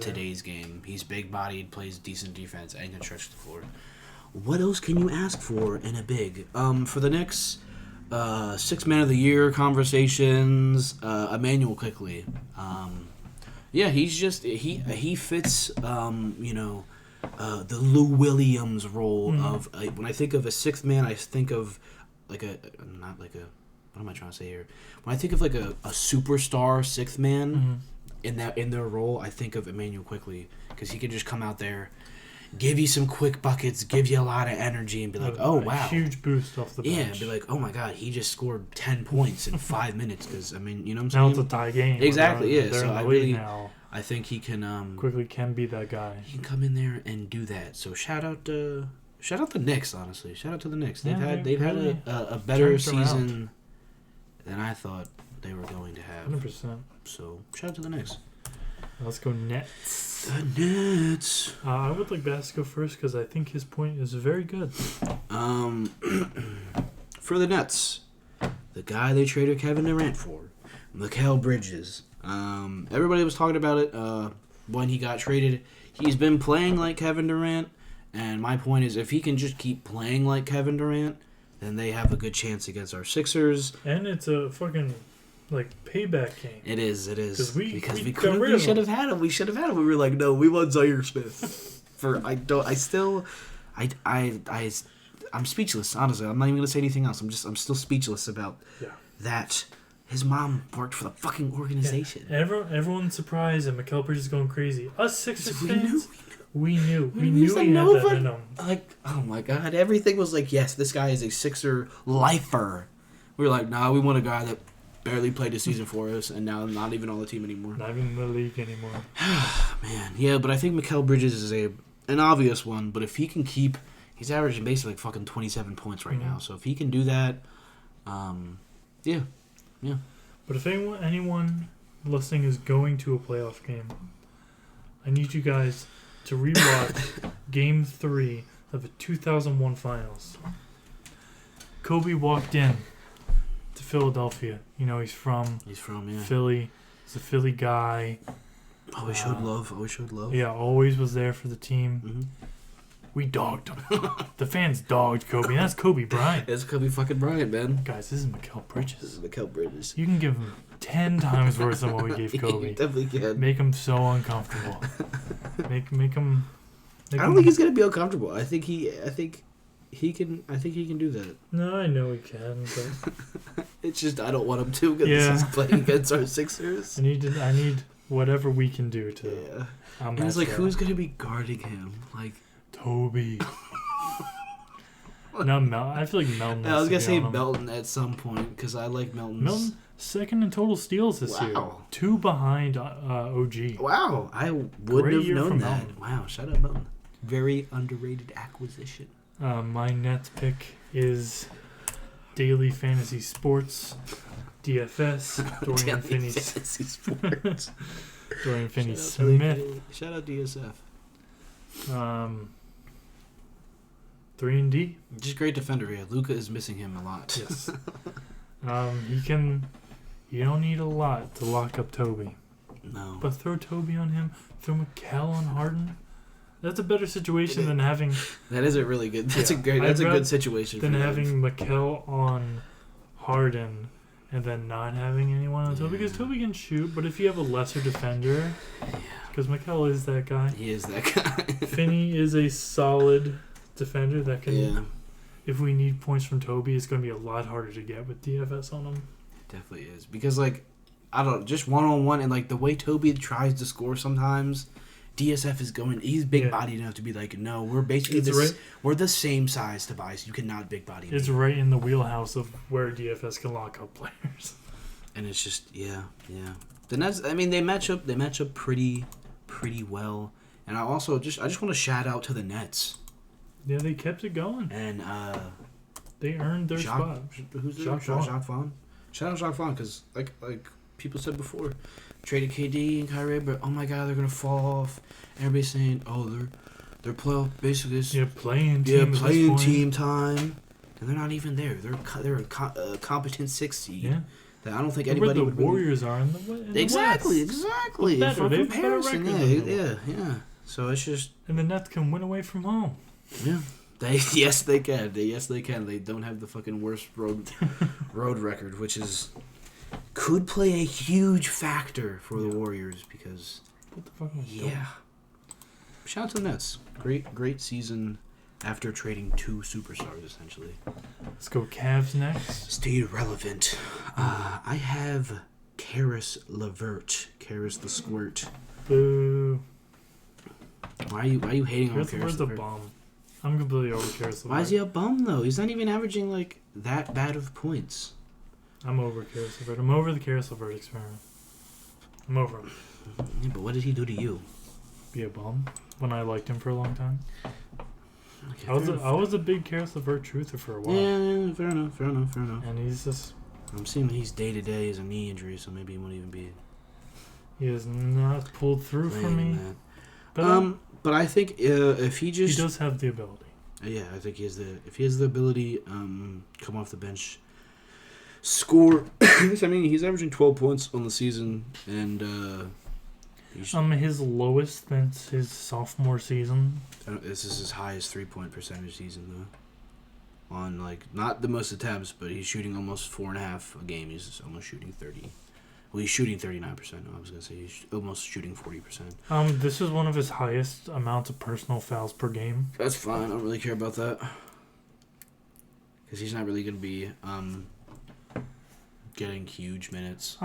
today's game. He's big bodied, plays decent defense, and can stretch the floor. What else can you ask for in a big? For the Knicks, 6th Man of the Year conversations. Emmanuel Quickley. Yeah, he's just he fits the Lou Williams role of when I think of a 6th man, I think of what am I trying to say here? When I think of like a superstar 6th man in their role, I think of Emmanuel Quickley because he can just come out there, give you some quick buckets, give you a lot of energy, and be like, oh wow, huge boost off the bench. Yeah, and be like, oh my god, he just scored 10 points in 5 minutes because you know what I'm saying? Now it's a tie game. Exactly, yeah. They're So I think he can Quickly can be that guy. He can come in there and do that. So shout out the Knicks, honestly. Shout out to the Knicks. They've had a better season than I thought they were going to have. 100%. So shout out to the Knicks. Let's go Nets. The Nets. I would like Bass to go first because I think his point is very good. For the Nets, the guy they traded Kevin Durant for, Mikal Bridges. Everybody was talking about it when he got traded. He's been playing like Kevin Durant, and my point is if he can just keep playing like Kevin Durant, then they have a good chance against our Sixers. And it's a fucking payback game. It is. Because we should have had him. We should have had him. We were like, no, we want Zaire Smith. I'm speechless. Honestly, I'm not even gonna say anything else. I'm still speechless about that. His mom worked for the fucking organization. Yeah. Everyone's surprised and Mikal Bridges is going crazy. Us Sixers fans, we knew he had that in him. Like, oh my god, everything was like, yes, this guy is a Sixer lifer. We were like, nah, we want a guy that barely played a season for us and now not even on the team anymore. Not even in the league anymore. Man, yeah, but I think Mikal Bridges is an obvious one, but if he can keep, he's averaging basically fucking 27 points right now, so if he can do that, yeah. But if anyone listening is going to a playoff game, I need you guys to rewatch Game 3 of the 2001 Finals. Kobe walked in to Philadelphia. You know, he's from Philly. He's a Philly guy. Always showed love. Yeah, always was there for the team. Mm-hmm. We dogged him. The fans dogged Kobe. That's Kobe Bryant. That's Kobe fucking Bryant, man. Guys, this is Mikal Bridges. Bridges. You can give him 10 times worse than what we gave Kobe. You definitely can. Make him so uncomfortable. Make him. I don't think he's gonna be uncomfortable. I think he can do that. No, I know he can, but it's just I don't want him to because he's playing against our Sixers. I need whatever we can do to. Yeah. And it's like, who's gonna be guarding him? Like. Toby. No, I feel like Melton. I was gonna say Melton at some point because I like Melton. Melton second in total steals this year. 2 behind OG. Wow, I wouldn't have known that. Melton. Wow, shout out Melton. Very underrated acquisition. My Nets pick is Daily Fantasy Sports, DFS, Dorian Finney. Fantasy Sports. Dorian Finney-Smith. Shout out DSF. 3-and-D. Just great defender here. Luka is missing him a lot. Yes. He can. You don't need a lot to lock up Toby. No. But throw Toby on him. Throw Mikal on Harden. That's a better situation than having. That is a really good. That's a good situation. Than having Mikal on Harden and then not having anyone on Toby because Toby can shoot. But if you have a lesser defender, because Mikal is that guy. He is that guy. Finney is a solid defender that can. Yeah. If we need points from Toby, it's going to be a lot harder to get with DFS on him. It definitely is because just one-on-one and the way Toby tries to score sometimes, DSF is going. He's big bodied enough to be like, no, we're basically we're the same size, Tobias. You cannot big body me. It's right in the wheelhouse of where DFS can lock up players. And it's just The Nets. I mean, they match up. They match up pretty well. And I just want to shout out to the Nets. Yeah, they kept it going. And they earned their spot. Who's Jacques Vaughn? Shout out Jacques Vaughn because like people said before, traded KD and Kyrie, but oh my god, they're gonna fall off. Everybody's saying, oh, they're playoff basically. Playing team. Playing team time, and they're not even there. They're a competent 6 seed. Yeah. That I don't think Look anybody where the would Warriors are in the exactly, West. exactly. Better. For They have a better comparison, record than yeah. So it's just And the Nets can win away from home. yeah. Yes they can. They don't have the fucking worst road record, which could play a huge factor for the Warriors because What the fuck am I doing? Shout out to the Nets. Great season after trading 2 superstars essentially. Let's go Cavs next. Stay relevant. I have Karis LeVert. Karis the Squirt. Boo. Why are you hating on Karis Karis LeVert's a LeVert? bum. I'm completely over Karis LeVert. Why is he a bum though? He's not even averaging like that bad of points. I'm over Karis LeVert. I'm over the Karis LeVert experiment. I'm over him. Yeah, but what did he do to you? Be a bum when I liked him for a long time. Okay, I was a big Karis LeVert truther for a while. Yeah, fair enough. And he's just... I'm seeing that he's day to day as a knee injury, so maybe he won't even be. He has not pulled through for me. That. But I think if he just he does have the ability. Yeah, I think if he has the ability, come off the bench, score. I mean, he's averaging 12 points on the season, and his lowest since his sophomore season. This is his highest 3-point percentage season though. On like not the most attempts, but he's shooting almost 4.5 a game. He's almost shooting 30. Well, he's shooting 39%. No, I was gonna say he's almost shooting 40%. This is one of his highest amounts of personal fouls per game. That's fine. I don't really care about that because he's not really gonna be getting huge minutes.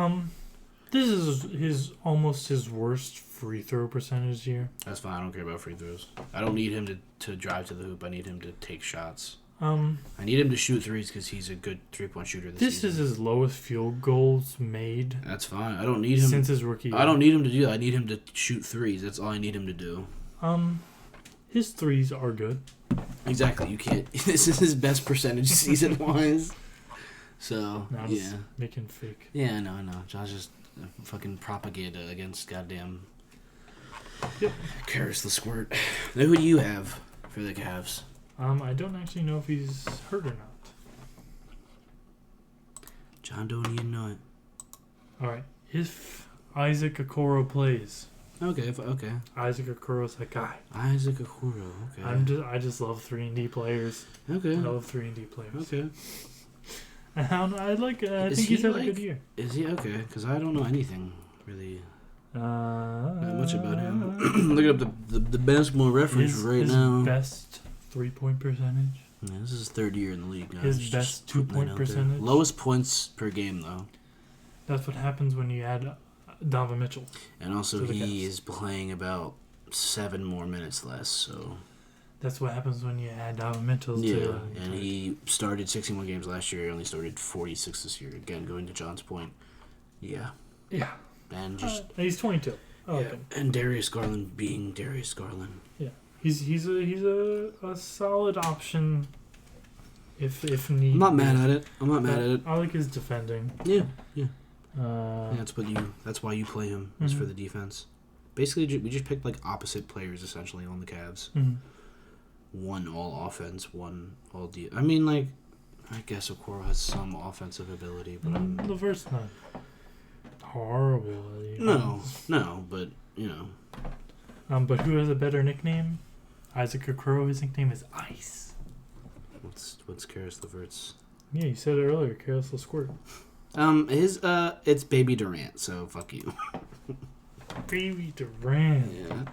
This is almost his worst free throw percentage year. That's fine. I don't care about free throws. I don't need him to drive to the hoop. I need him to take shots. I need him to shoot threes because he's a good 3-point shooter this season. Is his lowest field goals made. That's fine. I don't need him since his rookie year. I don't need him to do that. I need him to shoot threes. That's all I need him to do. His threes are good. Exactly. You can't. This is his best percentage season wise. So yeah, making fake. Yeah, no. John's just fucking propaganda against goddamn. Yep. Karis the Squirt. Now, who do you have for the Cavs? I don't actually know if he's hurt or not. John, don't even know it. All right. If Isaac Okoro plays. Okay. Isaac Okoro's that guy. Isaac Okoro. Okay. I just love 3-and-D players. Okay. I love 3-and-D players. Okay. I think he's had a good year. Is he okay? Because I don't know anything really. Not much about him. Looking up the basketball reference right now. His best 3-point percentage. Yeah, this is his 3rd year in the league. His best 2-point percentage. Lowest points per game though. That's what happens when you add Donovan Mitchell. And also he is playing about 7 more minutes less. So. That's what happens when you add Donovan Mitchell. Yeah, and he started 61 games last year. He only started 46 this year. Again, going to John's point. Yeah. Yeah. And just he's 22. I like him. And Darius Garland being Darius Garland. Yeah. He's a solid option if need. I'm not mad at it. I like his defending. Yeah. Yeah. That's why you play him. Is for the defense. Basically, we just picked like opposite players essentially on the Cavs. Mm-hmm. One all offense, one all I mean, like, I guess Okoro has some offensive ability, but LeVert's not horrible. No, but you know. But who has a better nickname? Isaac Okoro. His nickname is Ice. What's Karis LeVert's? Yeah, you said it earlier. Karis the Squirt. It's Baby Durant. So fuck you. Baby Durant. Yeah.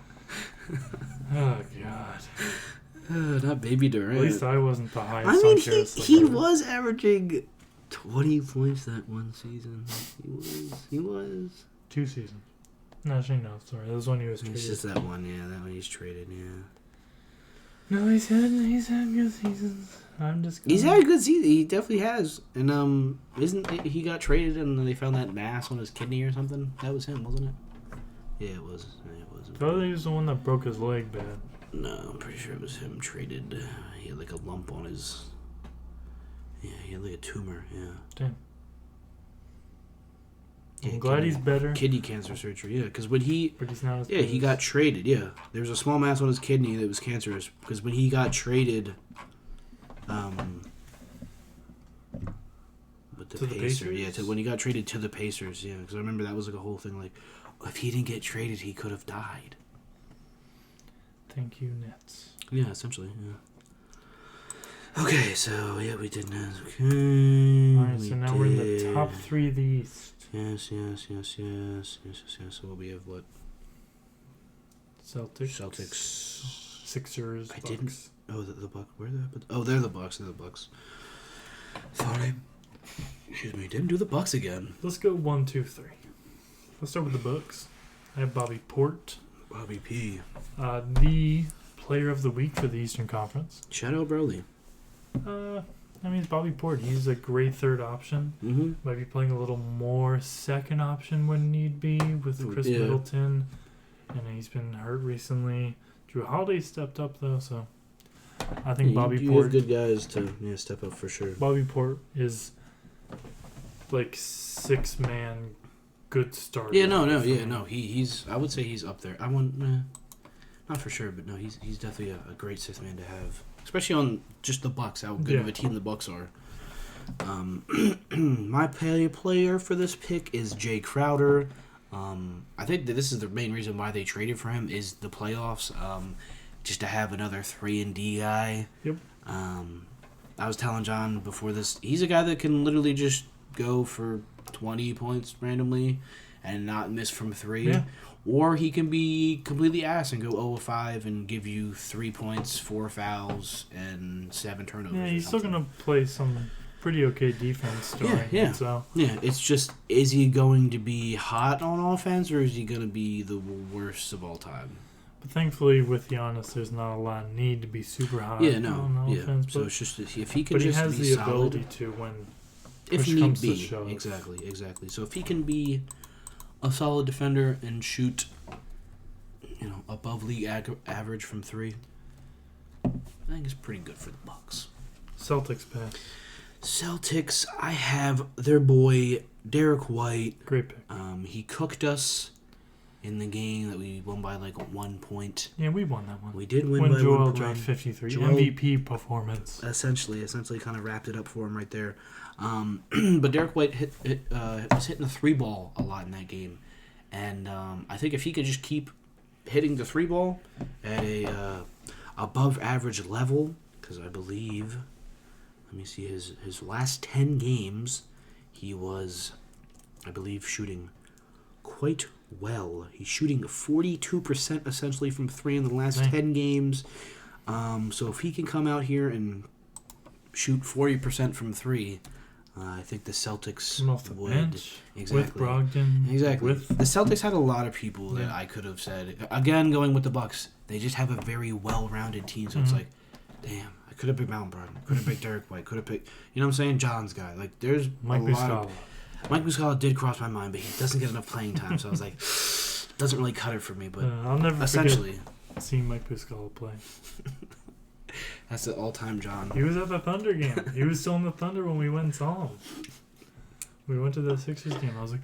Oh God. Not Baby Durant. At least I wasn't the highest. I mean, on he was averaging 20 points that one season. He was. 2 seasons. No, actually, no. Sorry, that was when he was traded. It's just that one. Yeah, that one he's traded. Yeah. No, he's had good seasons. He's had a good season. He definitely has. And isn't it, he got traded and then they found that mass on his kidney or something? That was him, wasn't it? Yeah, it was. I thought he was the one that broke his leg bad. No, I'm pretty sure it was him traded. He had like a lump on his. Yeah, he had like a tumor. Yeah. Damn. I'm glad he's better. Kidney cancer surgery, yeah. Because when he... But he's not as he got traded, yeah. There was a small mass on his kidney that was cancerous. Because when he got traded... with the Pacers? Yeah, when he got traded to the Pacers, yeah. Because I remember that was like a whole thing, like, if he didn't get traded, he could have died. Thank you, Nets. Yeah, essentially, yeah. Okay, so, yeah, we did Nets. Okay. Alright, so now we're in the top 3 of the East. Yes. So we have what? Celtics. Sixers. I Bucks. didn't. Oh, the Bucks. Where are they? Oh, they're the Bucks. Sorry. Excuse me. Didn't do the Bucks again. Let's go 1, 2, 3. Let's start with the Bucks. I have Bobby Port. Bobby P. The player of the week for the Eastern Conference. Shout out Broly. I mean, it's Bobby Port. He's a great third option. Mm-hmm. Might be playing a little more second option when need be with Chris Middleton. And he's been hurt recently. Drew Holiday stepped up, though, so I think Bobby Port... You have good guys to step up for sure. Bobby Port is like 6-man good starter. Yeah, he's... I would say he's up there. I want... not for sure, but no, he's definitely a great 6th man to have. Especially on just the Bucks, how good of a team the Bucks are. My player for this pick is Jay Crowder. I think that this is the main reason why they traded for him is the playoffs. Just to have another 3-and-D guy. Yep. I was telling John before this, he's a guy that can literally just go for 20 points randomly and not miss from 3. Yeah. Or he can be completely ass and go 0-5 and give you 3 points, 4 fouls, and 7 turnovers. Yeah, he's still going to play some pretty okay defense. Yeah. So. Yeah, it's just, is he going to be hot on offense or is he going to be the worst of all time? But thankfully, with Giannis, there's not a lot of need to be super hot on offense. So it's just, if he can but just he has be the solid, ability to when if push need comes be. to shove. Exactly. So if he can be a solid defender and shoot, above league average from 3, I think it's pretty good for the Bucks. Celtics pass. Celtics, I have their boy Derek White. Great pick. He cooked us in the game that we won by like 1 point. Yeah, we won that one. We did win when by Joel 1 point. dropped 53. Joel, MVP performance. Essentially kind of wrapped it up for him right there. But Derek White was hitting the 3-ball a lot in that game. And I think if he could just keep hitting the 3-ball at a above average level, because I believe, let me see, his last 10 games, he was, I believe, shooting quite well. He's shooting 42% essentially from 3 in the last 10 games. So if he can come out here and shoot 40% from 3, I think the Celtics off the would bench exactly with Brogdon. Exactly. The Celtics had a lot of people that I could have said. Again, going with the Bucks, they just have a very well-rounded team. So it's like, damn, I could have picked Malcolm Brogdon, could have picked Derek White, could have picked, you know what I'm saying, John's guy. Like there's Mike Muscala. Mike Muscala did cross my mind, but he doesn't get enough playing time. So I was like, doesn't really cut it for me. But I'll never essentially forget seeing Mike Muscala play. That's the all-time John. He was at the Thunder game. He was still in the Thunder when we went and saw him. We went to the Sixers game. I was like,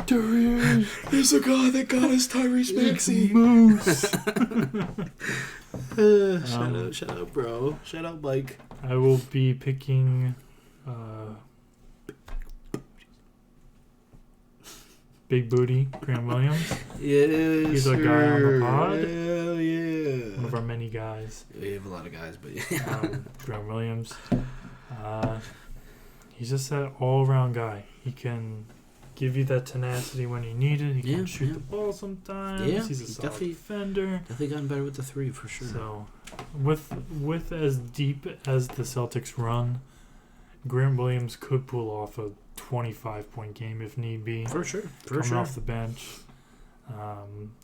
there he is. He's the guy that got us Tyrese Maxey. Moose. Shout out, bro. Shout out, Mike. I will be picking Big Booty, Graham Williams. Yes, He's a guy on the pod. Hell yeah. One of our many guys. We have a lot of guys, but yeah. Graham Williams. He's just that all-around guy. He can give you that tenacity when you need it. He can shoot the ball sometimes. Yeah, he's a solid defender. Definitely gotten better with the 3 for sure. So, with as deep as the Celtics run, Grant Williams could pull off a 25-point game if need be. For sure. Coming off the bench.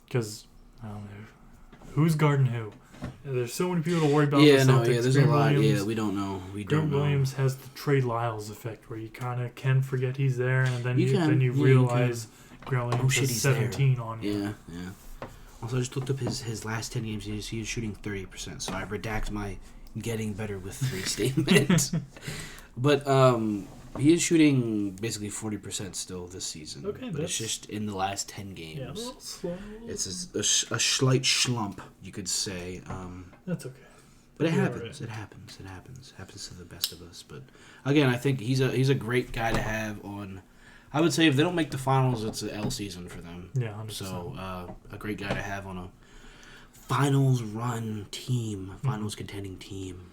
Because, I don't know. Who's guarding who? There's so many people to worry about. Yeah, the Celtics. there's Grant a lot. Williams, We don't know. Grant Williams has the Trey Lyles effect, where you kind of can forget he's there, and then you Yeah, realize Grant Williams has he's 17 on you. Yeah. Also, I just looked up his last 10 games. He was shooting 30%, so I redact my getting better with 3 statement. But He is shooting basically 40% still this season. Okay, but it's just in the last 10 games. Yeah, a little slow. It's a slight slump, you could say. That's okay. But it You're happens. right. It happens. It happens. It happens to the best of us. But again, I think he's a great guy to have on. I would say if they don't make the finals, it's an L season for them. Yeah, 100%. So a great guy to have on a finals run team, finals contending team.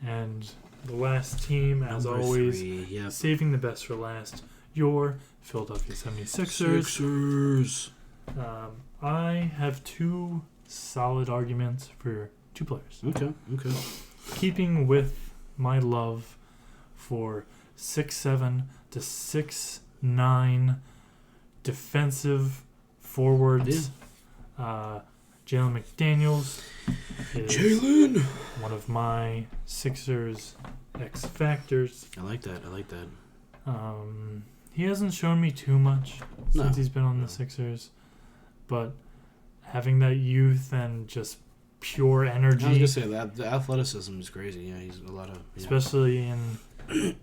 And the last team, as Number always, 3, yep. saving the best for last, your Philadelphia 76ers. Sixers. I have 2 solid arguments for 2 players. Okay. Keeping with my love for 6'7" to 6'9" defensive forwards. Jalen McDaniels is one of my Sixers X factors. I like that. He hasn't shown me too much since he's been on the Sixers, but having that youth and just pure energy. I was gonna say that the athleticism is crazy. Yeah, he's a lot of. Yeah. Especially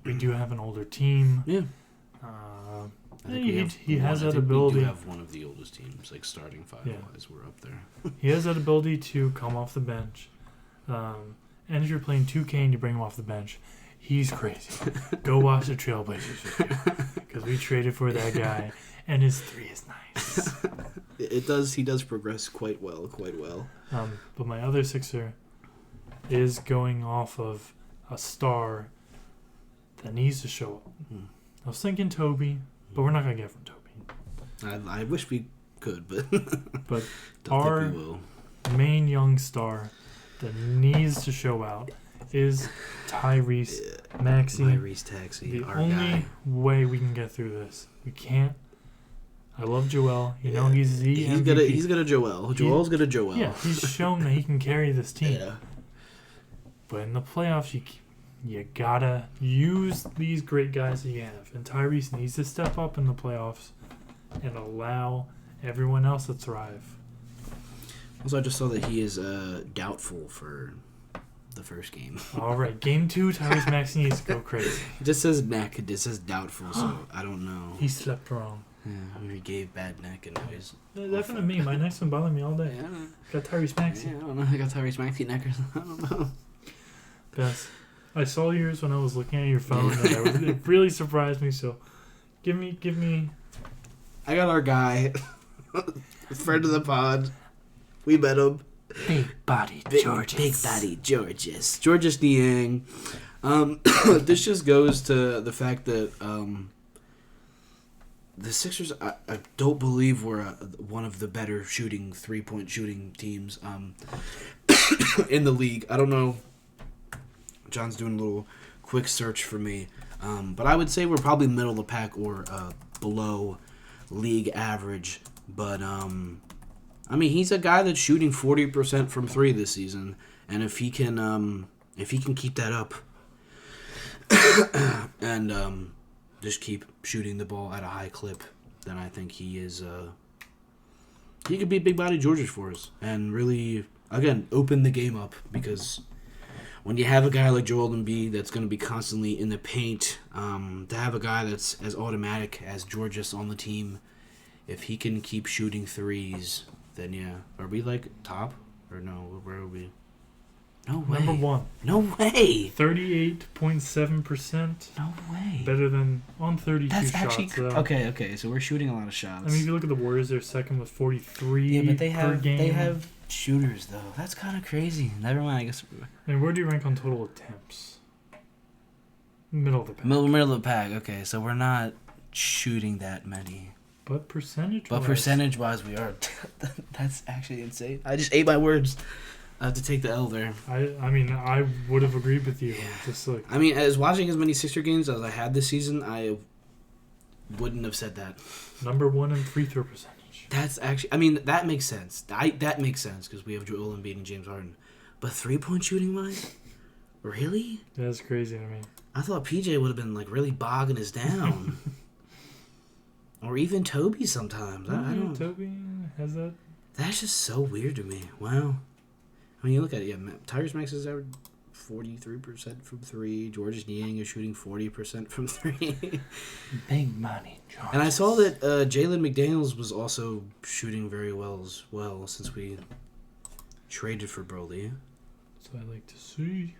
we do have an older team. Yeah. He has that ability. We do have one of the oldest teams, like starting 5-wise. We're up there. He has that ability to come off the bench. And if you're playing 2K and you bring him off the bench, he's crazy. Go watch the Trailblazers video because we traded for that guy, and his 3 is nice. It does. He does progress quite well. But my other Sixer is going off of a star that needs to show up. I was thinking Toby, but we're not going to get from Toby. I wish we could, but but don't our think we will. main young star that needs to show out is Tyrese Maxey. Tyrese Taxi, The our only guy. way we can get through this, we can't. I love Joel. You know he's the MVP. He's gonna Joel. Joel's gonna Joel. Yeah, he's shown that he can carry this team. Yeah. But in the playoffs, you gotta use these great guys that you have. And Tyrese needs to step up in the playoffs and allow everyone else to thrive. Also, I just saw that he is doubtful for the first game. All right, game 2, Tyrese Maxey needs to go crazy. It just says neck. It just says doubtful, so I don't know. He slept wrong. Yeah, he gave bad neck and now he's... Definitely me. My neck's been bothering me all day. Yeah, Got Tyrese Maxey. I don't know. I got Tyrese Maxey neck or something. I don't know. Best. I saw yours when I was looking at your phone, and it really surprised me. So, give me. I got our guy, friend of the pod. We met him. Big body Georges. Big body Georges. Georges Niang. This just goes to the fact that the Sixers, I don't believe we're one of the better 3-point shooting teams in the league. I don't know. John's doing a little quick search for me. But I would say we're probably middle of the pack or below league average. But, he's a guy that's shooting 40% from 3 this season. And if he can keep that up and just keep shooting the ball at a high clip, then I think he could be big body Georges for us and really, again, open the game up, because when you have a guy like Joel Embiid that's going to be constantly in the paint, to have a guy that's as automatic as Georges on the team, if he can keep shooting threes, then yeah. Are we like top or no? Where are we? No way. Number 1. No way. 38.7%. No way. Better than on 32 That's shots. actually Though. okay. So we're shooting a lot of shots. I mean, if you look at the Warriors, they're second with 43 yeah, but they per game. They have shooters though. That's kind of crazy. Never mind. I guess. And where do you rank on total attempts? Middle of the pack. Middle of the pack. Okay, so we're not shooting that many. But percentage-wise. But percentage-wise, we are. That's actually insane. I just ate my words. I have to take the L there. I mean, I would have agreed with you. Just like, I mean, as watching as many Sixer games as I had this season, I wouldn't have said that. number 1 in free throw percentage. That's actually... I mean, that makes sense. That makes sense because we have Joel Embiid and James Harden. But 3-point shooting-wise? Really? That's crazy to me. I thought PJ would have been, like, really bogging us down. Or even Toby sometimes. I don't... Toby has that. That's just so weird to me. Wow. I mean, you look at it. Yeah, Tyrese Maxey's average 43% from 3. Georges Niang is shooting 40% from 3. Big money, George. And I saw that Jalen McDaniels was also shooting very well as well since we traded for Broly. So I like to see.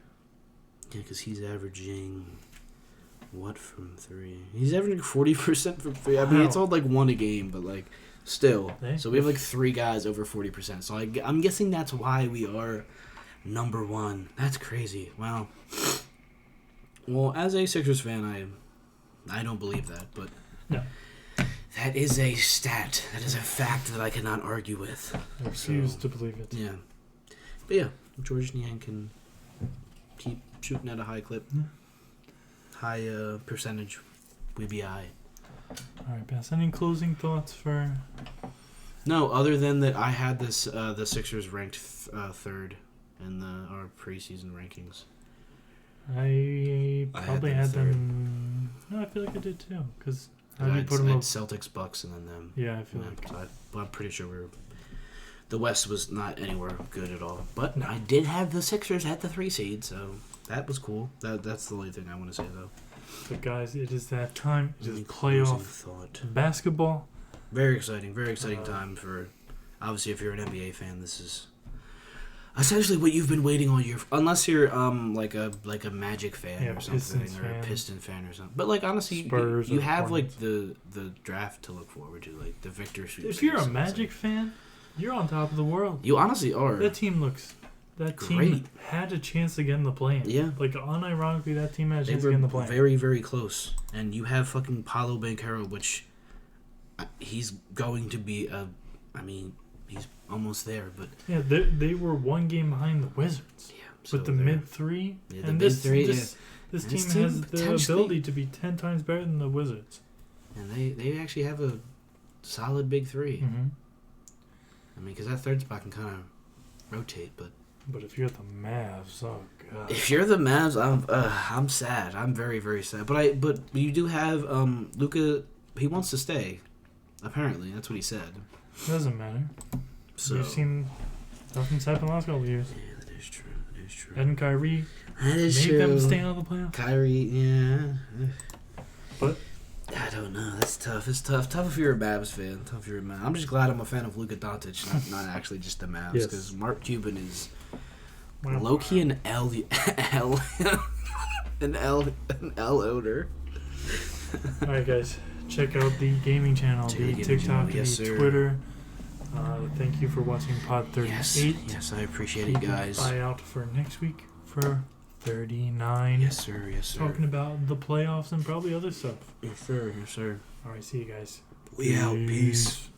Yeah, because he's averaging what from 3? He's averaging 40% from 3. I mean, it's all like 1 a game, but like still. So we have like 3 guys over 40%. So I'm guessing that's why we are number 1. That's crazy. Wow. Well, as a Sixers fan, I don't believe that, but no. That is a stat. That is a fact that I cannot argue with. I refuse to believe it. Yeah. But yeah, Georges Niang can keep shooting at a high clip. Yeah. High percentage. We be high. Alright, Bass, any closing thoughts for... No, other than that I had this the Sixers ranked 3rd in our preseason rankings. I probably had them them... No, I feel like I did too. Because I had Celtics, Bucks, and then them. Yeah, I feel like... So I'm pretty sure the West was not anywhere good at all. But I did have the Sixers at the 3 seed, so that was cool. That's the only thing I want to say, though. But guys, it is that time. It is Closing playoff thought. basketball. Very exciting time for... Obviously, if you're an NBA fan, this is essentially what you've been waiting all year for. Unless you're like a Magic fan or something, or a Piston fan or something. But like honestly, Spurs you have Hornets. like the draft to look forward to, like the Victor Sweep. If you're a Magic fan, you're on top of the world. You honestly are. That team Great. had a chance to get in the play-in. Yeah. Like, unironically, that team had a They chance to were get in the play-in. very, very close. And you have fucking Paolo Banchero, which he's going to be he's almost there, but... Yeah, they were 1 game behind the Wizards. Yeah. So With the mid-3. Yeah, and this team has the ability to be 10 times better than the Wizards. And they actually have a solid big 3. Mm-hmm. I mean, because that 3rd spot can kind of rotate, but... But if you're the Mavs, oh god. If you're the Mavs, I'm sad. I'm very, very sad. But you do have Luka. He wants to stay. Apparently, that's what he said. Doesn't matter. So We've seen nothing's happened the last couple of years. Yeah, that is true. That is true. Ed and Kyrie That is made true. them stay out of the playoffs. Kyrie, yeah. But I don't know. That's tough. It's tough. Tough if you're a Mavs fan. Tough if you're a Mavs. I'm just glad I'm a fan of Luka Doncic, not actually just the Mavs, because Yes. Mark Cuban is wow. low-key an L owner. Alright, guys. Check out the gaming channel, the TikTok, yes, the sir. Twitter. Thank you for watching Pod 38. Yes, I appreciate it, Keep guys. an eye out for next week for 39. Yes, sir. Yes, sir. Talking about the playoffs and probably other stuff. Yes, sir. Yes, sir. Alright, see you guys. We out. Peace.